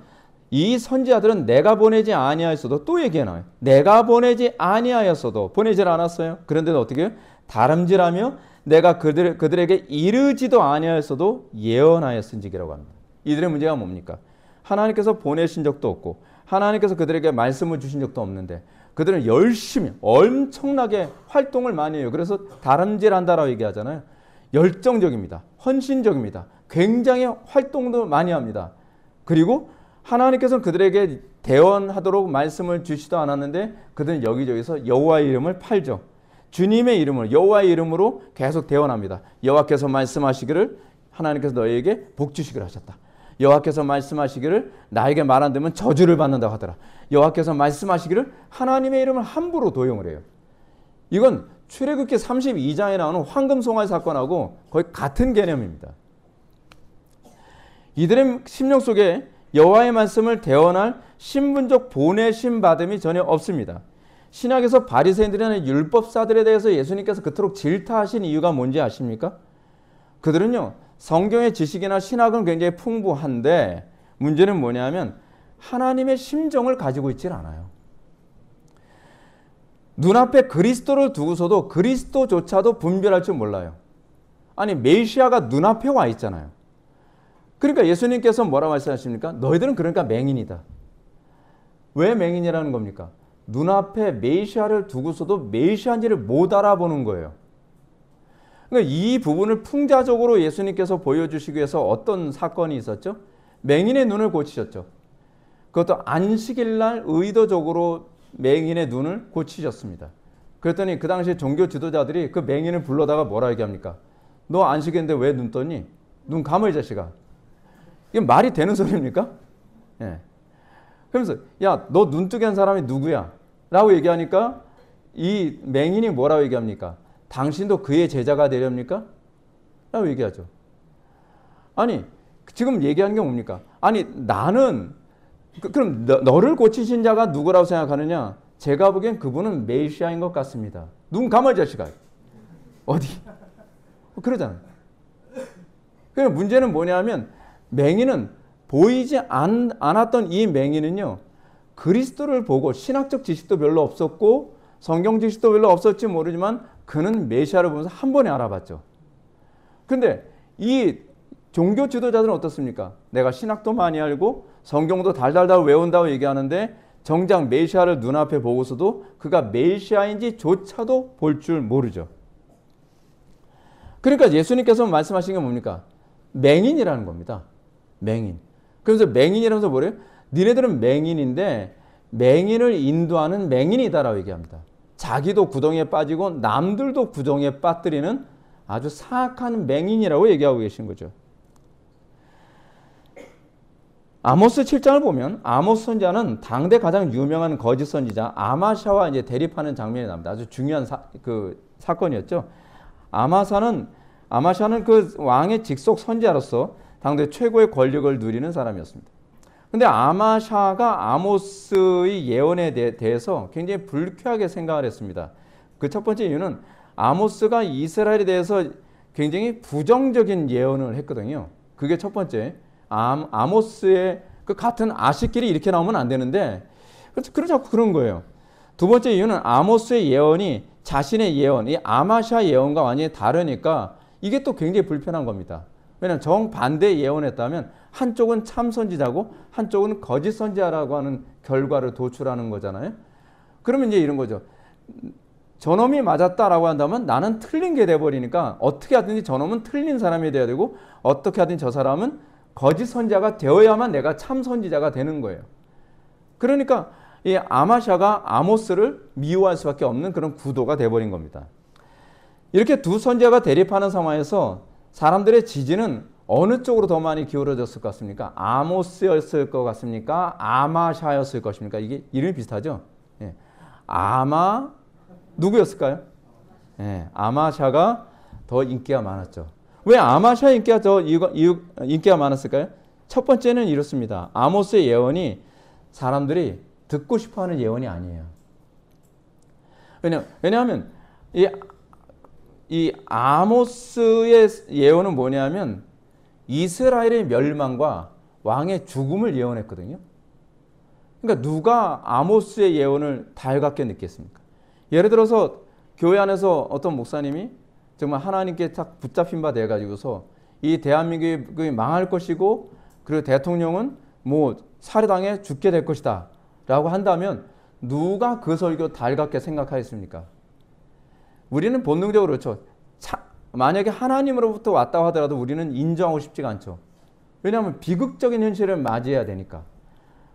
이 선지자들은 내가 보내지 아니하였어도 또 얘기해 나와요. 내가 보내지 아니하였어도 보내질 않았어요. 그런데도 어떻게 해요? 다름질하며 내가 그들에게 이르지도 아니하였어도 예언하였은지라고 합니다. 이들의 문제가 뭡니까? 하나님께서 보내신 적도 없고 하나님께서 그들에게 말씀을 주신 적도 없는데 그들은 열심히 엄청나게 활동을 많이 해요. 그래서 다름질한다라고 얘기하잖아요. 열정적입니다. 헌신적입니다. 굉장히 활동도 많이 합니다. 그리고 하나님께서는 그들에게 대언하도록 말씀을 주시도 않았는데 그들은 여기저기서 여호와의 이름을 팔죠. 주님의 이름으로 여호와의 이름으로 계속 대언합니다. 여호와께서 말씀하시기를 하나님께서 너희에게 복 주시기로 하셨다. 여호와께서 말씀하시기를 나에게 말 안 되면 저주를 받는다고 하더라. 여호와께서 말씀하시기를 하나님의 이름을 함부로 도용을 해요. 이건 출애굽기 32장에 나오는 황금송아지 사건하고 거의 같은 개념입니다. 이들의 심령 속에 여호와의 말씀을 대언할 신분적 보내심 받음이 전혀 없습니다. 신약에서 바리새인들이나 율법사들에 대해서 예수님께서 그토록 질타하신 이유가 뭔지 아십니까? 그들은요, 성경의 지식이나 신학은 굉장히 풍부한데 문제는 뭐냐면 하나님의 심정을 가지고 있질 않아요. 눈앞에 그리스도를 두고서도 그리스도조차도 분별할 줄 몰라요. 아니, 메시아가 눈앞에 와 있잖아요. 그러니까 예수님께서 뭐라고 말씀하십니까? 너희들은 그러니까 맹인이다. 왜 맹인이라는 겁니까? 눈앞에 메시아를 두고서도 메시아인지를 못 알아보는 거예요. 그러니까 이 부분을 풍자적으로 예수님께서 보여주시기 위해서 어떤 사건이 있었죠? 맹인의 눈을 고치셨죠. 그것도 안식일 날 의도적으로 맹인의 눈을 고치셨습니다. 그랬더니 그 당시에 종교 지도자들이 그 맹인을 불러다가 뭐라 얘기합니까? 너 안식일인데 왜 눈 떴니? 눈 감아 이 자식아. 이게 말이 되는 소리입니까? 예. 그러면서 야, 너 눈 뜨게 한 사람이 누구야? 라고 얘기하니까 이 맹인이 뭐라고 얘기합니까? 당신도 그의 제자가 되렵니까? 라고 얘기하죠. 아니, 지금 얘기하는 게 뭡니까? 아니, 나는 그럼 너를 고치신 자가 누구라고 생각하느냐? 제가 보기엔 그분은 메시아인 것 같습니다. 눈 감아 이 자식아. 어디? 그러잖아요. 그러니까 문제는 뭐냐면 맹인은 보이지 않았던 이 맹인은요, 그리스도를 보고 신학적 지식도 별로 없었고 성경 지식도 별로 없었지 모르지만 그는 메시아를 보면서 한 번에 알아봤죠. 근데 이 종교 지도자들은 어떻습니까? 내가 신학도 많이 알고 성경도 달달달 외운다고 얘기하는데 정작 메시아를 눈앞에 보고서도 그가 메시아인지조차도 볼 줄 모르죠. 그러니까 예수님께서 말씀하신 게 뭡니까? 맹인이라는 겁니다. 맹인. 그래서 맹인이라면서 뭐래요? 니네들은 맹인인데 맹인을 인도하는 맹인이다라고 얘기합니다. 자기도 구덩이에 빠지고 남들도 구덩이에 빠뜨리는 아주 사악한 맹인이라고 얘기하고 계신 거죠. 아모스 7장을 보면 아모스 선지자는 당대 가장 유명한 거짓 선지자 아마샤와 이제 대립하는 장면이 나옵니다. 아주 중요한 사건이었죠. 아마샤는 그 왕의 직속 선지자로서 당대 최고의 권력을 누리는 사람이었습니다. 근데 아마샤가 아모스의 예언에 대해서 굉장히 불쾌하게 생각을 했습니다. 그 첫 번째 이유는 아모스가 이스라엘에 대해서 굉장히 부정적인 예언을 했거든요. 그게 첫 번째. 아모스의 그 같은 아식길이 이렇게 나오면 안 되는데 자꾸 그런 거예요. 두 번째 이유는 아모스의 예언이 자신의 예언, 이 아마샤 예언과 완전히 다르니까 이게 또 굉장히 불편한 겁니다. 왜냐하면 정반대 예언했다면 한쪽은 참 선지자고 한쪽은 거짓 선지자라고 하는 결과를 도출하는 거잖아요. 그러면 이제 이런 거죠. 저놈이 맞았다라고 한다면 나는 틀린 게 돼버리니까 어떻게 하든지 저놈은 틀린 사람이 돼야 되고 어떻게 하든지 저 사람은 거짓 선지자가 되어야만 내가 참 선지자가 되는 거예요. 그러니까 이 아마샤가 아모스를 미워할 수밖에 없는 그런 구도가 돼버린 겁니다. 이렇게 두 선지자가 대립하는 상황에서 사람들의 지지는 어느 쪽으로 더 많이 기울어졌을 것 같습니까? 아모스였을 것 같습니까? 아마샤였을 것입니까? 이게 이름이 비슷하죠? 예. 누구였을까요? 예. 아마샤가 더 인기가 많았죠. 왜 아마샤 인기가 인기가 많았을까요? 첫 번째는 이렇습니다. 아모스의 예언이 사람들이 듣고 싶어하는 예언이 아니에요. 왜냐하면 이 아모스의 예언은 뭐냐면 이스라엘의 멸망과 왕의 죽음을 예언했거든요. 그러니까 누가 아모스의 예언을 달갑게 느꼈습니까? 예를 들어서 교회 안에서 어떤 목사님이 정말 하나님께 딱 붙잡힌 바 돼가지고서 이 대한민국이 망할 것이고 그리고 대통령은 뭐 살해당해 죽게 될 것이다 라고 한다면 누가 그 설교 달갑게 생각하겠습니까? 우리는 본능적으로 그렇죠. 만약에 하나님으로부터 왔다고 하더라도 우리는 인정하고 싶지가 않죠. 왜냐하면 비극적인 현실을 맞이해야 되니까.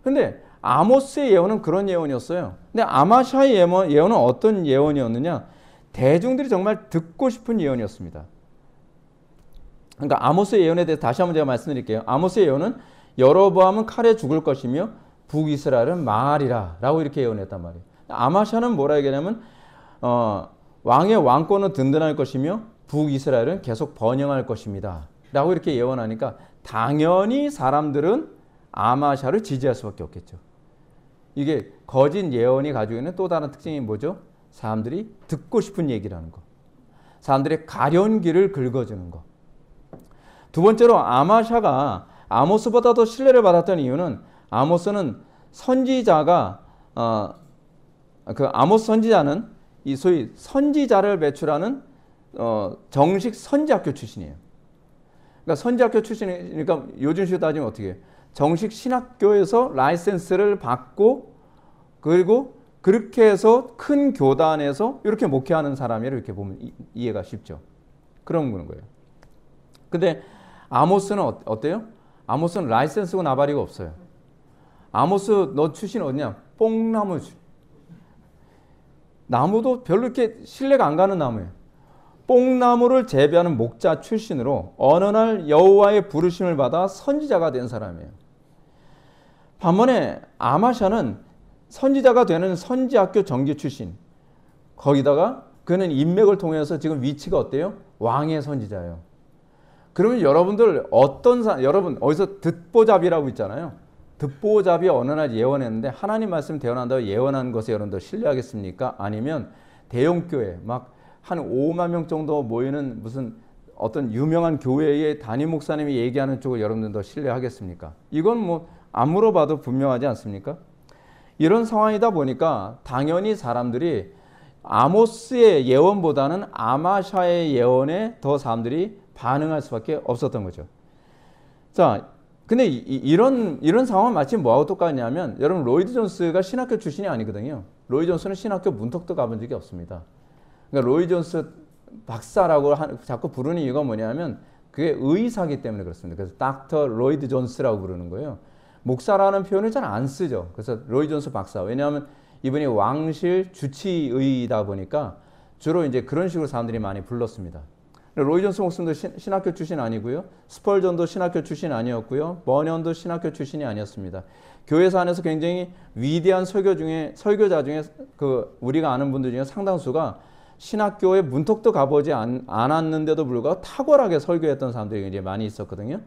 근데 아모스의 예언은 그런 예언이었어요. 근데 아마샤의 예언은 어떤 예언이었느냐? 대중들이 정말 듣고 싶은 예언이었습니다. 그러니까 아모스의 예언에 대해서 다시 한번 제가 말씀드릴게요. 아모스의 예언은 여로보암은 칼에 죽을 것이며 북이스라엘은 망하리라 라고 이렇게 예언했단 말이에요. 아마샤는 뭐라 얘기하냐면 왕의 왕권은 든든할 것이며 북이스라엘은 계속 번영할 것입니다 라고 이렇게 예언하니까 당연히 사람들은 아마샤를 지지할 수밖에 없겠죠. 이게 거짓 예언이 가지고 있는 또 다른 특징이 뭐죠? 사람들이 듣고 싶은 얘기라는 거. 사람들의 가련기를 긁어주는 거. 두 번째로 아마샤가 아모스보다 더 신뢰를 받았던 이유는 아모스는 선지자가 그 아모스 선지자는 이 소위 선지자를 배출하는 정식 선지학교 출신이에요. 그러니까 선지학교 출신이니까 요즘 식으로 따지면 어떻게 해요? 정식 신학교에서 라이센스를 받고 그리고 그렇게 해서 큰 교단에서 이렇게 목회하는 사람이라 이렇게 보면 이해가 쉽죠. 그런 거예요. 근데 아모스는 어때요? 아모스는 라이센스고 나발이고 없어요. 아모스 너 출신 어디냐? 뽕나무. 나무도 별로 이렇게 신뢰가 안 가는 나무예요. 뽕나무를 재배하는 목자 출신으로 어느 날 여호와의 부르심을 받아 선지자가 된 사람이에요. 반면에 아마샤는 선지자가 되는 선지학교 정규 출신. 거기다가 그는 인맥을 통해서 지금 위치가 어때요? 왕의 선지자예요. 그러면 여러분들 여러분 어디서 듣보잡이라고 있잖아요. 듣보잡이 어느 날 예언했는데 하나님 말씀 대언한다고 예언한 것에 여러분들 신뢰하겠습니까? 아니면 대형교회 막 한 5만 명 정도 모이는 무슨 어떤 유명한 교회의 담임 목사님이 얘기하는 쪽을 여러분들 더 신뢰하겠습니까? 이건 뭐 안 물어봐도 분명하지 않습니까? 이런 상황이다 보니까 당연히 사람들이 아모스의 예언보다는 아마샤의 예언에 더 사람들이 반응할 수밖에 없었던 거죠. 자, 근데 이런 상황은 마치 뭐하고 똑같냐면 여러분 로이드 존스가 신학교 출신이 아니거든요. 로이드 존스는 신학교 문턱도 가본 적이 없습니다. 그러니까 로이드 존스 박사라고 자꾸 부르는 이유가 뭐냐면 그게 의사기 때문에 그렇습니다. 그래서 닥터 로이드 존스라고 부르는 거예요. 목사라는 표현을 잘 안 쓰죠. 그래서 로이드 존스 박사. 왜냐하면 이분이 왕실 주치의이다 보니까 주로 이제 그런 식으로 사람들이 많이 불렀습니다. 로이드 존스 목사님도 신학교 출신 아니고요. 스펄전도 신학교 출신 아니었고요. 버년도 신학교 출신이 아니었습니다. 교회사 안에서 굉장히 위대한 설교자 중에 그 우리가 아는 분들 중에 상당수가 신학교에 문턱도 가보지 않았는데도 불구하고 탁월하게 설교했던 사람들이 굉장히 많이 있었거든요.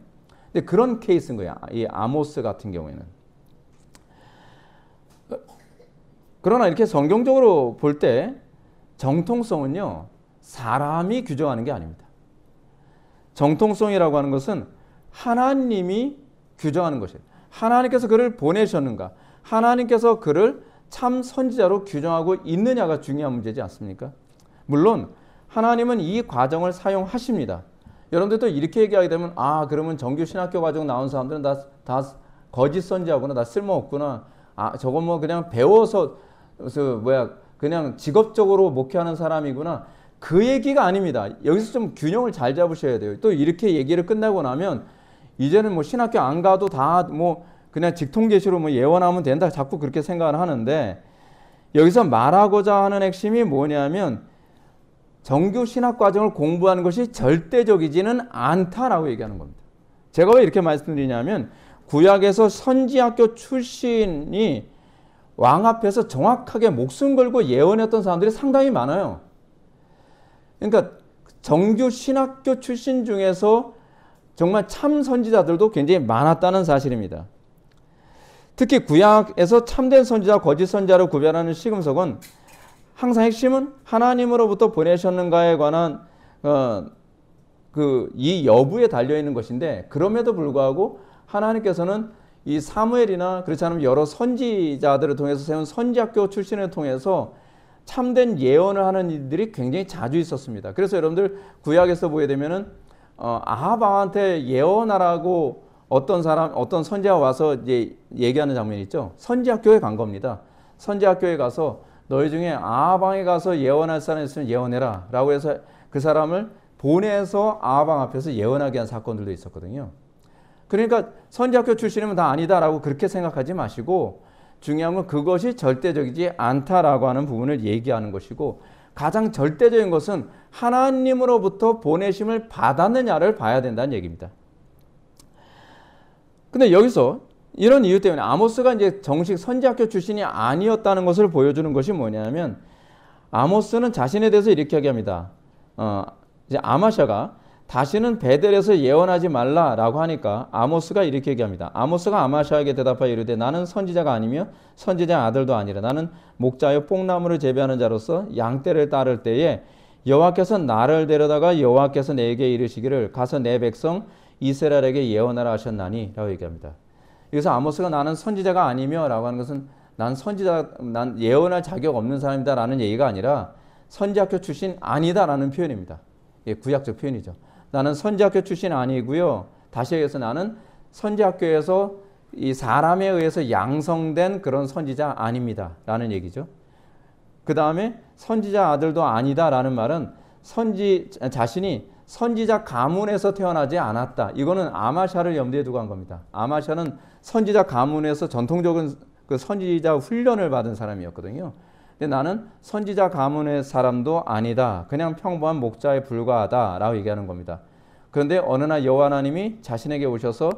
근데 그런 케이스인 거예요. 이 아모스 같은 경우에는. 그러나 이렇게 성경적으로 볼 때 정통성은요. 사람이 규정하는 게 아닙니다. 정통성이라고 하는 것은 하나님이 규정하는 것이에요. 하나님께서 그를 보내셨는가? 하나님께서 그를 참 선지자로 규정하고 있느냐가 중요한 문제지 않습니까? 물론 하나님은 이 과정을 사용하십니다. 여러분들도 이렇게 얘기하게 되면 그러면 정규 신학교 과정 나온 사람들은 다 거짓 선지하구나. 다 쓸모없구나. 저건 뭐 그냥 배워서 그냥 직업적으로 목회하는 사람이구나. 그 얘기가 아닙니다. 여기서 좀 균형을 잘 잡으셔야 돼요. 또 이렇게 얘기를 끝나고 나면 이제는 뭐 신학교 안 가도 다 뭐 그냥 직통계시로 뭐 예언하면 된다. 자꾸 그렇게 생각을 하는데 여기서 말하고자 하는 핵심이 뭐냐면 정규 신학 과정을 공부하는 것이 절대적이지는 않다라고 얘기하는 겁니다. 제가 왜 이렇게 말씀드리냐면 구약에서 선지학교 출신이 왕 앞에서 정확하게 목숨 걸고 예언했던 사람들이 상당히 많아요. 그러니까 정규 신학교 출신 중에서 정말 참 선지자들도 굉장히 많았다는 사실입니다. 특히 구약에서 참된 선지자, 거짓 선지자를 구별하는 시금석은 항상 핵심은 하나님으로부터 보내셨는가에 관한 이 여부에 달려 있는 것인데 그럼에도 불구하고 하나님께서는 이 사무엘이나 그렇지 않으면 여러 선지자들을 통해서 세운 선지학교 출신을 통해서 참된 예언을 하는 일들이 굉장히 자주 있었습니다. 그래서 여러분들 구약에서 보게 되면은 아합 왕한테 예언하라고 어떤 선지자가 와서 이제 얘기하는 장면이 있죠. 선지학교에 간 겁니다. 선지학교에 가서 너희 중에 아합 왕에 가서 예언할 사람이 있으면 예언해라 라고 해서 그 사람을 보내서 아합 왕 앞에서 예언하게 한 사건들도 있었거든요. 그러니까 선지학교 출신이면 다 아니다라고 그렇게 생각하지 마시고 중요한 건 그것이 절대적이지 않다라고 하는 부분을 얘기하는 것이고 가장 절대적인 것은 하나님으로부터 보내심을 받았느냐를 봐야 된다는 얘기입니다. 근데 여기서 이런 이유 때문에 아모스가 이제 정식 선지학교 출신이 아니었다는 것을 보여주는 것이 뭐냐면, 아모스는 자신에 대해서 이렇게 얘기합니다. 이제 아마샤가 다시는 베델에서 예언하지 말라라고 하니까 아모스가 이렇게 얘기합니다. 아모스가 아마샤에게 대답하여 이르되 나는 선지자가 아니며 선지자 아들도 아니라 나는 목자여 뽕나무를 재배하는 자로서 양떼를 따를 때에 여호와께서 나를 데려다가 여호와께서 내게 이르시기를 가서 내 백성 이스라엘에게 예언하라 하셨나니 라고 얘기합니다. 여기서 아모스가 나는 선지자가 아니며 라고 하는 것은 난 예언할 자격 없는 사람이다 라는 얘기가 아니라 선지학교 출신 아니다라는 표현입니다. 예, 구약적 표현이죠. 나는 선지학교 출신 아니고요. 다시 얘기해서 나는 선지학교에서 이 사람에 의해서 양성된 그런 선지자 아닙니다 라는 얘기죠. 그 다음에 선지자 아들도 아니다 라는 말은 자신이 선지자 가문에서 태어나지 않았다. 이거는 아마샤를 염두에 두고 한 겁니다. 아마샤는 선지자 가문에서 전통적인 그 선지자 훈련을 받은 사람이었거든요. 근데 나는 선지자 가문의 사람도 아니다. 그냥 평범한 목자에 불과하다라고 얘기하는 겁니다. 그런데 어느 날 여호와 하나님이 자신에게 오셔서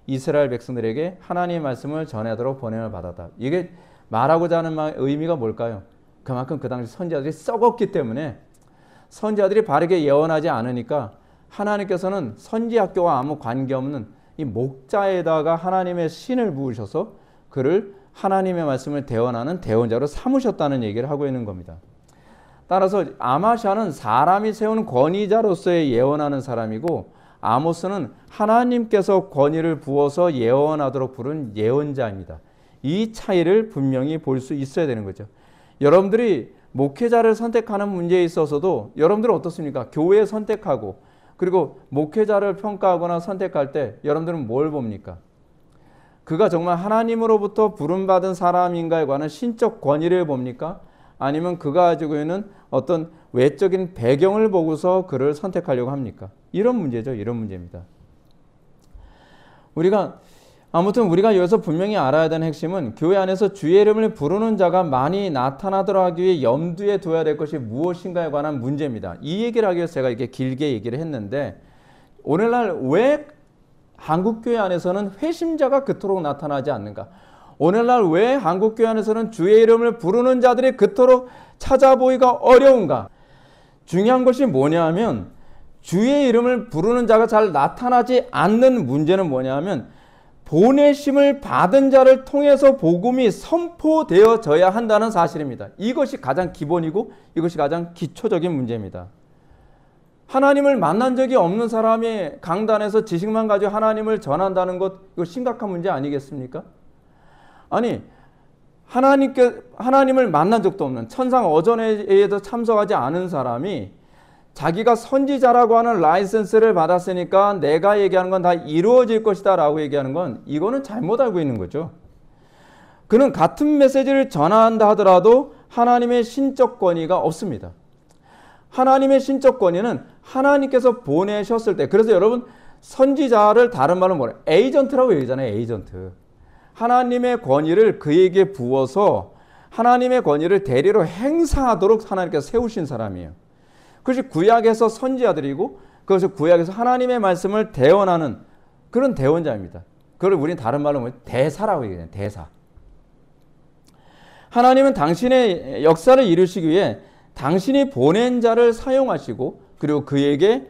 이스라엘 백성들에게 하나님의 말씀을 전하도록 보냄을 받았다. 이게 말하고자 하는 의미가 뭘까요? 그만큼 그 당시 선지자들이 썩었기 때문에 선지자들이 바르게 예언하지 않으니까 하나님께서는 선지학교와 아무 관계없는 이 목자에다가 하나님의 신을 부으셔서 그를 하나님의 말씀을 대언하는 대언자로 삼으셨다는 얘기를 하고 있는 겁니다. 따라서 아마샤는 사람이 세운 권위자로서의 예언하는 사람이고 아모스는 하나님께서 권위를 부어서 예언하도록 부른 예언자입니다. 이 차이를 분명히 볼 수 있어야 되는 거죠. 여러분들이 목회자를 선택하는 문제에 있어서도 여러분들은 어떻습니까? 교회 선택하고 그리고 목회자를 평가하거나 선택할 때 여러분들은 뭘 봅니까? 그가 정말 하나님으로부터 부름받은 사람인가에 관한 신적 권위를 봅니까? 아니면 그가 가지고 있는 어떤 외적인 배경을 보고서 그를 선택하려고 합니까? 이런 문제죠. 이런 문제입니다. 우리가 여기서 분명히 알아야 되는 핵심은 교회 안에서 주의 이름을 부르는 자가 많이 나타나도록 하기 위해 염두에 둬야 될 것이 무엇인가에 관한 문제입니다. 이 얘기를 하기 위해서 제가 이렇게 길게 얘기를 했는데, 오늘날 왜 한국교회 안에서는 회심자가 그토록 나타나지 않는가? 오늘날 왜 한국교회 안에서는 주의 이름을 부르는 자들이 그토록 찾아보기가 어려운가? 중요한 것이 뭐냐 하면 주의 이름을 부르는 자가 잘 나타나지 않는 문제는 뭐냐 하면 보내심을 받은 자를 통해서 복음이 선포되어져야 한다는 사실입니다. 이것이 가장 기본이고 이것이 가장 기초적인 문제입니다. 하나님을 만난 적이 없는 사람이 강단에서 지식만 가지고 하나님을 전한다는 것, 이거 심각한 문제 아니겠습니까? 아니, 하나님을 만난 적도 없는 천상 어전회에도 참석하지 않은 사람이 자기가 선지자라고 하는 라이센스를 받았으니까 내가 얘기하는 건 다 이루어질 것이다 라고 얘기하는 건 이거는 잘못 알고 있는 거죠. 그는 같은 메시지를 전한다 하더라도 하나님의 신적 권위가 없습니다. 하나님의 신적 권위는 하나님께서 보내셨을 때, 그래서 여러분 선지자를 다른 말로 뭐래요? 에이전트라고 얘기하잖아요. 에이전트. 하나님의 권위를 그에게 부어서 하나님의 권위를 대리로 행사하도록 하나님께서 세우신 사람이에요. 그것이 구약에서 선지자들이고 그것을 구약에서 하나님의 말씀을 대언하는 그런 대언자입니다. 그걸 우리는 다른 말로 대사라고 얘기해요. 대사. 하나님은 당신의 역사를 이루시기 위해 당신이 보낸 자를 사용하시고 그리고 그에게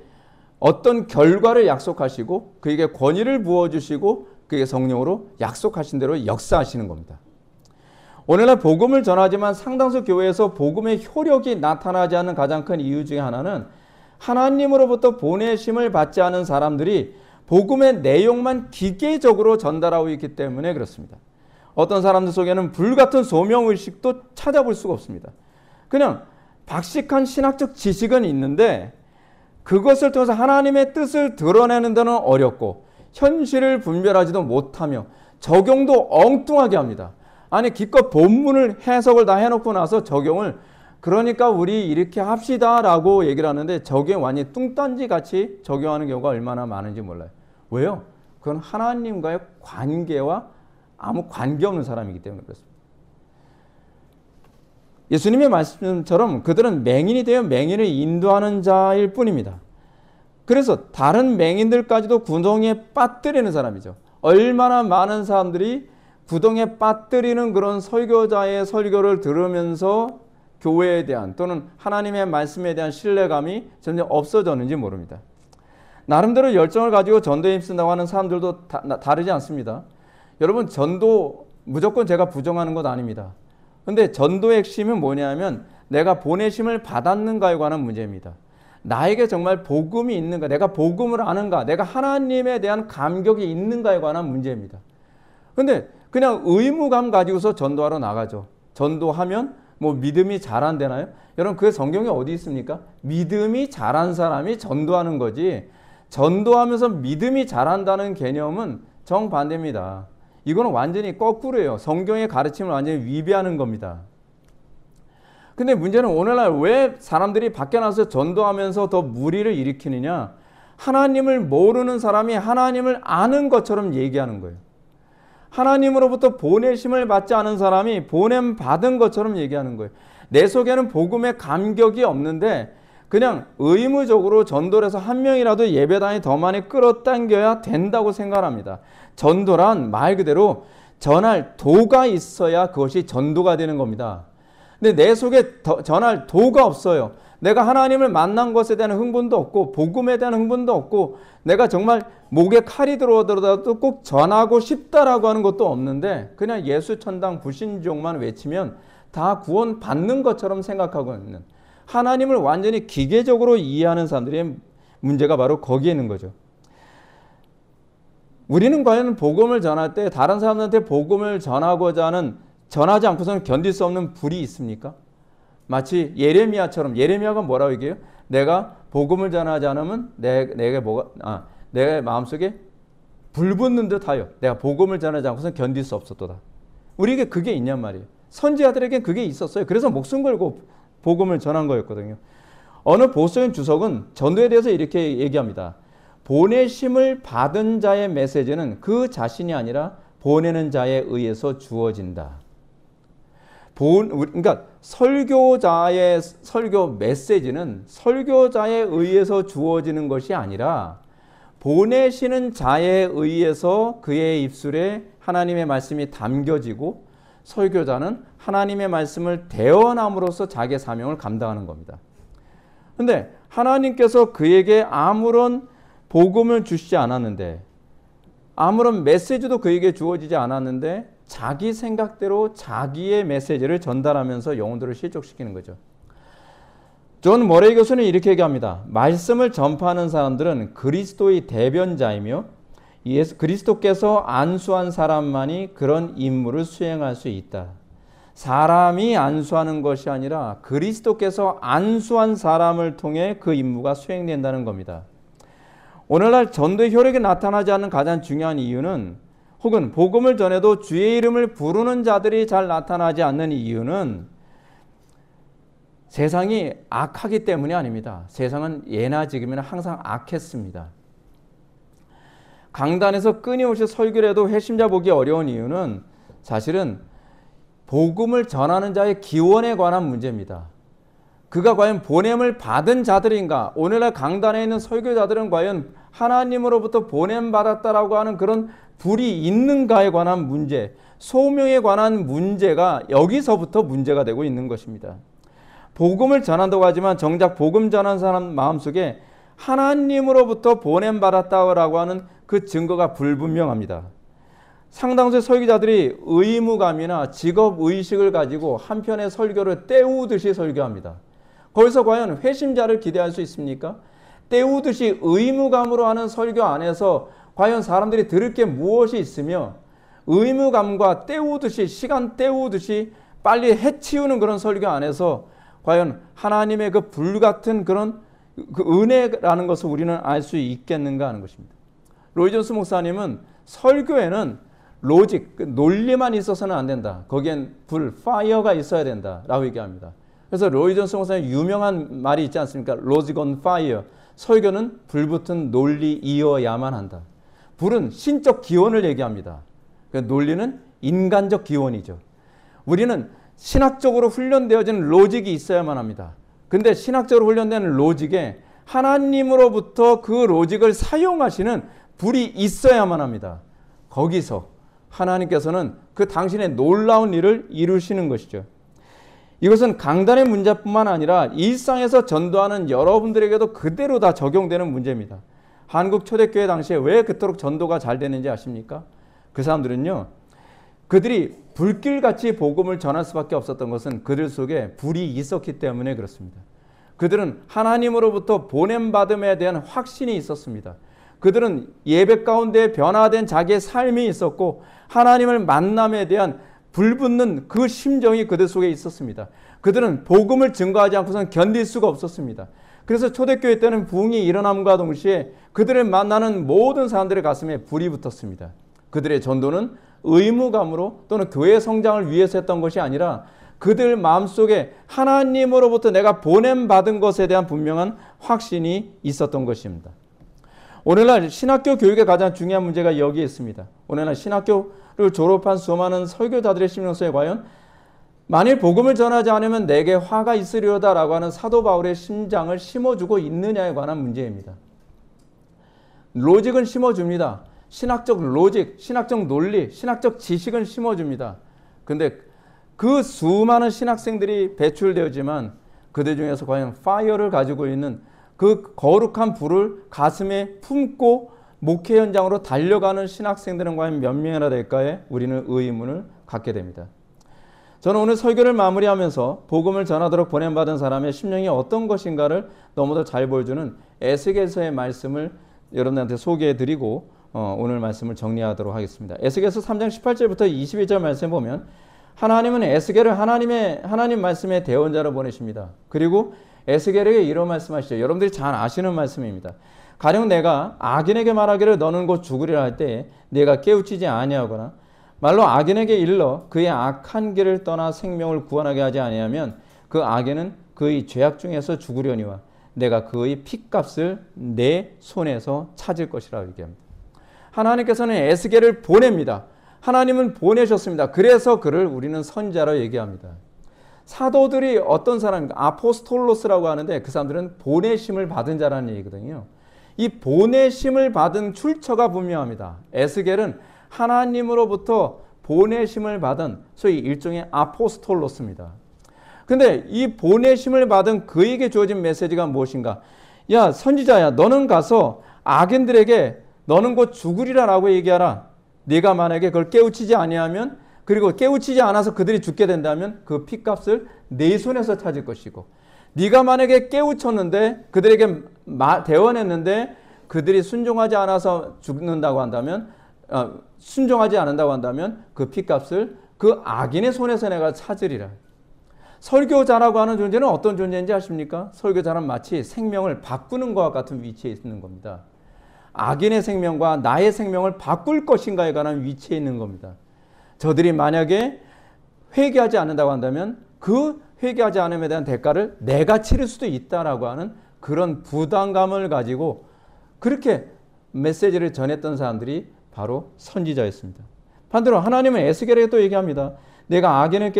어떤 결과를 약속하시고 그에게 권위를 부어주시고 그에게 성령으로 약속하신 대로 역사하시는 겁니다. 오늘날 복음을 전하지만 상당수 교회에서 복음의 효력이 나타나지 않는 가장 큰 이유 중에 하나는 하나님으로부터 보내심을 받지 않은 사람들이 복음의 내용만 기계적으로 전달하고 있기 때문에 그렇습니다. 어떤 사람들 속에는 불같은 소명의식도 찾아볼 수가 없습니다. 그냥 박식한 신학적 지식은 있는데 그것을 통해서 하나님의 뜻을 드러내는 데는 어렵고 현실을 분별하지도 못하며 적용도 엉뚱하게 합니다. 아니 기껏 본문을 해석을 다 해놓고 나서 적용을 그러니까 우리 이렇게 합시다 라고 얘기를 하는데 적용 완전히 뚱딴지 같이 적용하는 경우가 얼마나 많은지 몰라요. 왜요? 그건 하나님과의 관계와 아무 관계없는 사람이기 때문에 그렇습니다. 예수님의 말씀처럼 그들은 맹인이 되어 맹인을 인도하는 자일 뿐입니다. 그래서 다른 맹인들까지도 구덩이에 빠뜨리는 사람이죠. 얼마나 많은 사람들이 구덩이에 빠뜨리는 그런 설교자의 설교를 들으면서 교회에 대한 또는 하나님의 말씀에 대한 신뢰감이 점점 없어졌는지 모릅니다. 나름대로 열정을 가지고 전도에 힘쓴다고 하는 사람들도 다르지 않습니다. 여러분, 전도 무조건 제가 부정하는 것 아닙니다. 근데 전도의 핵심은 뭐냐면 내가 보내심을 받았는가에 관한 문제입니다. 나에게 정말 복음이 있는가, 내가 복음을 아는가, 내가 하나님에 대한 감격이 있는가에 관한 문제입니다. 근데 그냥 의무감 가지고서 전도하러 나가죠. 전도하면 뭐 믿음이 자란되나요? 여러분, 그게 성경에 어디 있습니까? 믿음이 자란 사람이 전도하는 거지, 전도하면서 믿음이 자란다는 개념은 정반대입니다. 이거는 완전히 거꾸로예요. 성경의 가르침을 완전히 위배하는 겁니다. 근데 문제는 오늘날 왜 사람들이 밖에 나가서 전도하면서 더 무리를 일으키느냐? 하나님을 모르는 사람이 하나님을 아는 것처럼 얘기하는 거예요. 하나님으로부터 보내심을 받지 않은 사람이 보냄 받은 것처럼 얘기하는 거예요. 내 속에는 복음의 감격이 없는데 그냥 의무적으로 전도를 해서 한 명이라도 예배당에 더 많이 끌어당겨야 된다고 생각합니다. 전도란 말 그대로 전할 도가 있어야 그것이 전도가 되는 겁니다. 근데 내 속에 전할 도가 없어요. 내가 하나님을 만난 것에 대한 흥분도 없고 복음에 대한 흥분도 없고 내가 정말 목에 칼이 들어오더라도 꼭 전하고 싶다라고 하는 것도 없는데 그냥 예수 천당 불신종만 외치면 다 구원 받는 것처럼 생각하고 있는, 하나님을 완전히 기계적으로 이해하는 사람들의 문제가 바로 거기에 있는 거죠. 우리는 과연 복음을 전할 때 다른 사람들한테 복음을 전하고자 하는, 전하지 않고서는 견딜 수 없는 불이 있습니까? 마치 예레미야처럼, 예레미야가 뭐라고 얘기해요? 내가 복음을 전하지 않으면 내게 내 마음속에 불 붙는 듯하여 내가 복음을 전하지 않고서는 견딜 수 없었도다. 우리에게 그게 있냔 말이에요. 선지자들에게 그게 있었어요. 그래서 목숨 걸고 복음을 전한 거였거든요. 어느 보수적인 주석은 전도에 대해서 이렇게 얘기합니다. 보내심을 받은 자의 메시지는 그 자신이 아니라 보내는 자에 의해서 주어진다. 그러니까 설교자의 설교 메시지는 설교자에 의해서 주어지는 것이 아니라 보내시는 자에 의해서 그의 입술에 하나님의 말씀이 담겨지고 설교자는 하나님의 말씀을 대언함으로써 자기의 사명을 감당하는 겁니다. 그런데 하나님께서 그에게 아무런 복음을 주시지 않았는데, 아무런 메시지도 그에게 주어지지 않았는데 자기 생각대로 자기의 메시지를 전달하면서 영혼들을 실족시키는 거죠. 존 머레이 교수는 이렇게 얘기합니다. 말씀을 전파하는 사람들은 그리스도의 대변자이며 그리스도께서 안수한 사람만이 그런 임무를 수행할 수 있다. 사람이 안수하는 것이 아니라 그리스도께서 안수한 사람을 통해 그 임무가 수행된다는 겁니다. 오늘날 전도의 효력이 나타나지 않는 가장 중요한 이유는, 혹은 복음을 전해도 주의 이름을 부르는 자들이 잘 나타나지 않는 이유는 세상이 악하기 때문이 아닙니다. 세상은 예나 지금이나 항상 악했습니다. 강단에서 끊임없이 설교를 해도 회심자 보기 어려운 이유는 사실은 복음을 전하는 자의 기원에 관한 문제입니다. 그가 과연 보냄을 받은 자들인가? 오늘날 강단에 있는 설교자들은 과연 하나님으로부터 보냄받았다라고 하는 그런 불이 있는가에 관한 문제, 소명에 관한 문제가 여기서부터 문제가 되고 있는 것입니다. 복음을 전한다고 하지만 정작 복음 전한 사람 마음속에 하나님으로부터 보냄받았다고 하는 그 증거가 불분명합니다. 상당수의 설교자들이 의무감이나 직업의식을 가지고 한편의 설교를 때우듯이 설교합니다. 거기서 과연 회심자를 기대할 수 있습니까? 때우듯이 의무감으로 하는 설교 안에서 과연 사람들이 들을 게 무엇이 있으며, 의무감과 때우듯이, 시간 때우듯이 빨리 해치우는 그런 설교 안에서 과연 하나님의 그 불같은 그런 그 은혜라는 것을 우리는 알 수 있겠는가 하는 것입니다. 로이 존스 목사님은 설교에는 로직, 논리만 있어서는 안 된다. 거기엔 불, 파이어가 있어야 된다 라고 얘기합니다. 그래서 로이 존스 목사님 유명한 말이 있지 않습니까? 로직 온 파이어. 설교는 불붙은 논리이어야만 한다. 불은 신적 기원을 얘기합니다. 논리는 인간적 기원이죠. 우리는 신학적으로 훈련되어진 로직이 있어야만 합니다. 근데 신학적으로 훈련된 로직에 하나님으로부터 그 로직을 사용하시는 불이 있어야만 합니다. 거기서 하나님께서는 그 당신의 놀라운 일을 이루시는 것이죠. 이것은 강단의 문제뿐만 아니라 일상에서 전도하는 여러분들에게도 그대로 다 적용되는 문제입니다. 한국 초대교회 당시에 왜 그토록 전도가 잘 되는지 아십니까? 그 사람들은요, 그들이 불길같이 복음을 전할 수밖에 없었던 것은 그들 속에 불이 있었기 때문에 그렇습니다. 그들은 하나님으로부터 보냄받음에 대한 확신이 있었습니다. 그들은 예배 가운데 변화된 자기의 삶이 있었고 하나님을 만남에 대한 불붙는 그 심정이 그들 속에 있었습니다. 그들은 복음을 증거하지 않고서는 견딜 수가 없었습니다. 그래서 초대교회 때는 부흥이 일어남과 동시에 그들을 만나는 모든 사람들의 가슴에 불이 붙었습니다. 그들의 전도는 의무감으로 또는 교회 성장을 위해서 했던 것이 아니라 그들 마음속에 하나님으로부터 내가 보냄받은 것에 대한 분명한 확신이 있었던 것입니다. 오늘날 신학교 교육의 가장 중요한 문제가 여기에 있습니다. 오늘날 신학교를 졸업한 수많은 설교자들의 심령속에 과연 만일 복음을 전하지 않으면 내게 화가 있으리로다 라고 하는 사도 바울의 심장을 심어주고 있느냐에 관한 문제입니다. 로직은 심어줍니다. 신학적 로직, 신학적 논리, 신학적 지식은 심어줍니다. 근데 그 수많은 신학생들이 배출되었지만 그들 중에서 과연 파이어를 가지고 있는 그 거룩한 불을 가슴에 품고 목회 현장으로 달려가는 신학생들은 과연 몇 명이나 될까에 우리는 의문을 갖게 됩니다. 저는 오늘 설교를 마무리하면서 복음을 전하도록 보냄받은 사람의 심령이 어떤 것인가를 너무도 잘 보여주는 에스겔서의 말씀을 여러분들한테 소개해드리고 오늘 말씀을 정리하도록 하겠습니다. 에스겔서 3장 18절부터 22절 말씀 보면 하나님은 에스겔을 하나님 말씀의 대언자로 보내십니다. 그리고 에스겔에게 이런 말씀하시죠. 여러분들이 잘 아시는 말씀입니다. 가령 내가 악인에게 말하기를 너는 곧 죽으리라 할 때에 내가 깨우치지 아니하거나 말로 악인에게 일러 그의 악한 길을 떠나 생명을 구원하게 하지 아니하면 그 악인은 그의 죄악 중에서 죽으려니와 내가 그의 핏값을 내 손에서 찾을 것이라 얘기합니다. 하나님께서는 에스겔을 보냅니다. 하나님은 보내셨습니다. 그래서 그를 우리는 선지자로 얘기합니다. 사도들이 어떤 사람입니까? 아포스톨로스라고 하는데 그 사람들은 보내심을 받은 자라는 얘기거든요. 이 보내심을 받은 출처가 분명합니다. 에스겔은 하나님으로부터 보내심을 받은 소위 일종의 아포스톨로스입니다. 근데 이 보내심을 받은 그에게 주어진 메시지가 무엇인가? 야, 선지자야, 너는 가서 악인들에게 너는 곧 죽으리라 라고 얘기하라. 네가 만약에 그걸 깨우치지 아니하면, 그리고 깨우치지 않아서 그들이 죽게 된다면 그 핏값을 내 손에서 찾을 것이고, 네가 만약에 깨우쳤는데 그들에게 대언했는데 그들이 순종하지 않아서 죽는다고 한다면, 순종하지 않는다고 한다면 그 핏값을 그 악인의 손에서 내가 찾으리라. 설교자라고 하는 존재는 어떤 존재인지 아십니까? 설교자는 마치 생명을 바꾸는 것과 같은 위치에 있는 겁니다. 악인의 생명과 나의 생명을 바꿀 것인가에 관한 위치에 있는 겁니다. 저들이 만약에 회개하지 않는다고 한다면 그 회개하지 않음에 대한 대가를 내가 치를 수도 있다라고 하는 그런 부담감을 가지고 그렇게 메시지를 전했던 사람들이 바로 선지자였습니다. 반대로 하나님은 에스겔에게 또 얘기합니다. 내가 악인을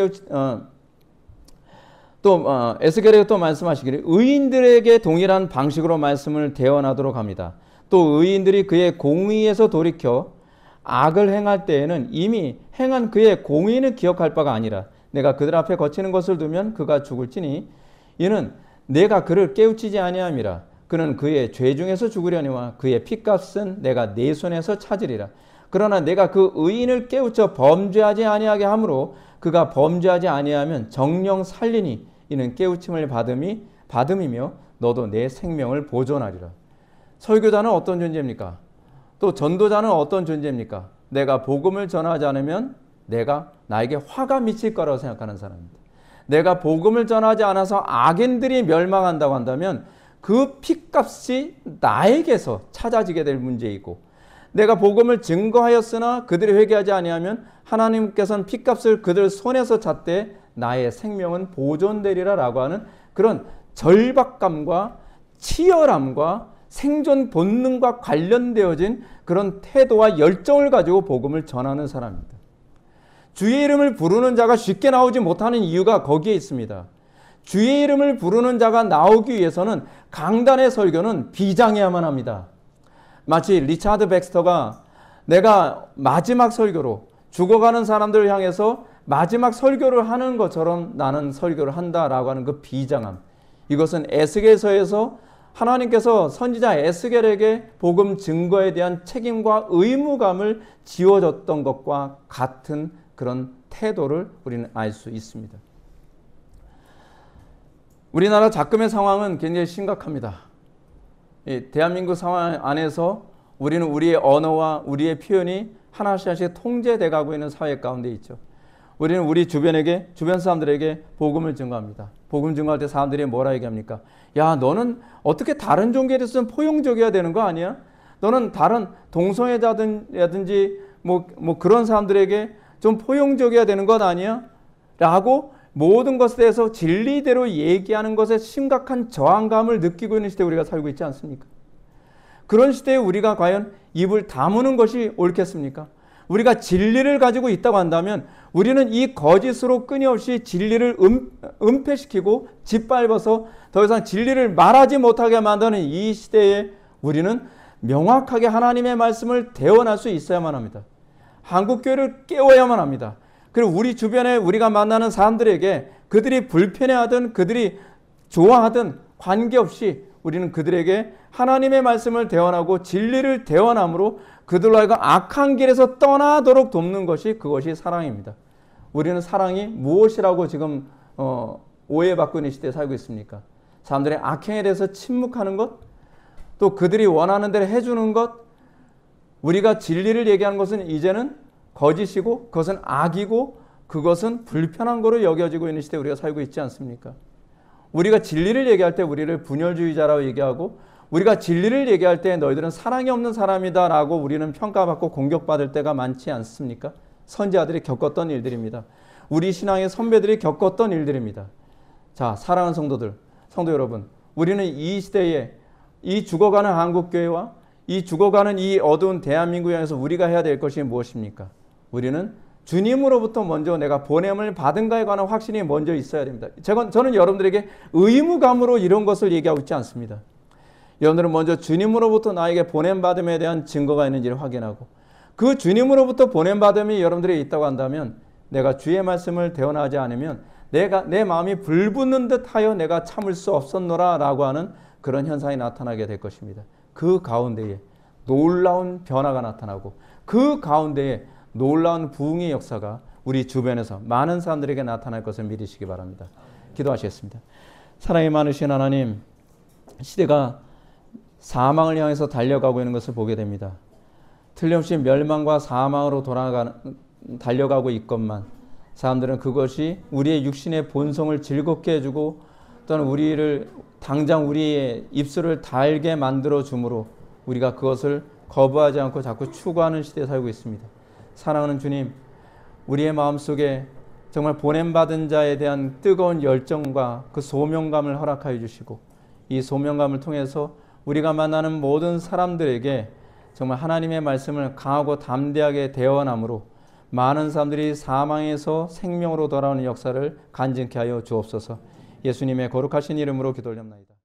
에스겔에게 또 말씀하시기를 의인들에게 동일한 방식으로 말씀을 대언하도록 합니다. 또 의인들이 그의 공의에서 돌이켜 악을 행할 때에는 이미 행한 그의 공의는 기억할 바가 아니라 내가 그들 앞에 거치는 것을 두면 그가 죽을지니 이는 내가 그를 깨우치지 아니함이라. 그는 그의 죄 중에서 죽으려니와 그의 핏값은 내가 내 손에서 찾으리라. 그러나 내가 그 의인을 깨우쳐 범죄하지 아니하게 하므로 그가 범죄하지 아니하면 정령 살리니 이는 깨우침을 받음이며 너도 내 생명을 보존하리라. 설교자는 어떤 존재입니까? 또 전도자는 어떤 존재입니까? 내가 복음을 전하지 않으면 나에게 화가 미칠 거라고 생각하는 사람입니다. 내가 복음을 전하지 않아서 악인들이 멸망한다고 한다면 그 핏값이 나에게서 찾아지게 될 문제이고, 내가 복음을 증거하였으나 그들이 회개하지 아니하면 하나님께서는 핏값을 그들 손에서 찾되 나의 생명은 보존되리라 라고 하는 그런 절박감과 치열함과 생존 본능과 관련되어진 그런 태도와 열정을 가지고 복음을 전하는 사람입니다. 주의 이름을 부르는 자가 쉽게 나오지 못하는 이유가 거기에 있습니다. 주의 이름을 부르는 자가 나오기 위해서는 강단의 설교는 비장해야만 합니다. 마치 리차드 백스터가 내가 마지막 설교로 죽어가는 사람들을 향해서 마지막 설교를 하는 것처럼 나는 설교를 한다라고 하는 그 비장함. 이것은 에스겔서에서 하나님께서 선지자 에스겔에게 복음 증거에 대한 책임과 의무감을 지워줬던 것과 같은 그런 태도를 우리는 알 수 있습니다. 우리나라 작금의 상황은 굉장히 심각합니다. 대한민국 상황 안에서 우리는 우리의 언어와 우리의 표현이 하나씩 하나씩 통제돼 가고 있는 사회 가운데 있죠. 우리는 우리 주변 사람들에게 복음을 증거합니다. 복음 증거할 때 사람들이 뭐라 얘기합니까? 야, 너는 어떻게 다른 종교에 대해서는 포용적이어야 되는 거 아니야? 너는 다른 동성애자든지 뭐 그런 사람들에게 좀 포용적이어야 되는 것 아니야? 라고 모든 것에 대해서 진리대로 얘기하는 것에 심각한 저항감을 느끼고 있는 시대에 우리가 살고 있지 않습니까? 그런 시대에 우리가 과연 입을 다무는 것이 옳겠습니까? 우리가 진리를 가지고 있다고 한다면 우리는 이 거짓으로 끊임없이 진리를 은폐시키고 짓밟아서 더 이상 진리를 말하지 못하게 만드는 이 시대에 우리는 명확하게 하나님의 말씀을 대언할 수 있어야만 합니다. 한국교회를 깨워야만 합니다. 그리고 우리 주변에 우리가 만나는 사람들에게 그들이 불편해하든 그들이 좋아하든 관계없이 우리는 그들에게 하나님의 말씀을 대언하고 진리를 대언함으로 그들로 하여금 악한 길에서 떠나도록 돕는 것이 그것이 사랑입니다. 우리는 사랑이 무엇이라고 지금 오해받고 있는 시대에 살고 있습니까? 사람들의 악행에 대해서 침묵하는 것, 또 그들이 원하는 대로 해주는 것, 우리가 진리를 얘기하는 것은 이제는 거짓이고 그것은 악이고 그것은 불편한 거로 여겨지고 있는 시대에 우리가 살고 있지 않습니까? 우리가 진리를 얘기할 때 우리를 분열주의자라고 얘기하고 우리가 진리를 얘기할 때 너희들은 사랑이 없는 사람이다 라고 우리는 평가받고 공격받을 때가 많지 않습니까? 선지자들이 겪었던 일들입니다. 우리 신앙의 선배들이 겪었던 일들입니다. 자, 사랑하는 성도 여러분, 우리는 이 시대에 이 죽어가는 한국교회와 이 죽어가는 이 어두운 대한민국을 향해서 우리가 해야 될 것이 무엇입니까? 우리는 주님으로부터 먼저 내가 보냄을 받은가에 관한 확신이 먼저 있어야 됩니다. 저는 여러분들에게 의무감으로 이런 것을 얘기하고 있지 않습니다. 여러분들은 먼저 주님으로부터 나에게 보냄받음에 대한 증거가 있는지를 확인하고 그 주님으로부터 보냄받음이 여러분들에게 있다고 한다면 내가 주의 말씀을 대언하지 않으면 내 마음이 불붙는 듯하여 내가 참을 수 없었노라 라고 하는 그런 현상이 나타나게 될 것입니다. 그 가운데에 놀라운 변화가 나타나고 그 가운데에 놀라운 부흥의 역사가 우리 주변에서 많은 사람들에게 나타날 것을 믿으시기 바랍니다. 기도하시겠습니다. 사랑이 많으신 하나님, 시대가 사망을 향해서 달려가고 있는 것을 보게 됩니다. 틀림없이 멸망과 사망으로 달려가고 있건만 사람들은 그것이 우리의 육신의 본성을 즐겁게 해주고 또는 당장 우리의 입술을 달게 만들어 주므로 우리가 그것을 거부하지 않고 자꾸 추구하는 시대에 살고 있습니다. 사랑하는 주님, 우리의 마음속에 정말 보냄받은 자에 대한 뜨거운 열정과 그 소명감을 허락하여 주시고 이 소명감을 통해서 우리가 만나는 모든 사람들에게 정말 하나님의 말씀을 강하고 담대하게 대언함으로 많은 사람들이 사망에서 생명으로 돌아오는 역사를 간증케 하여 주옵소서. 예수님의 거룩하신 이름으로 기도 올립니다.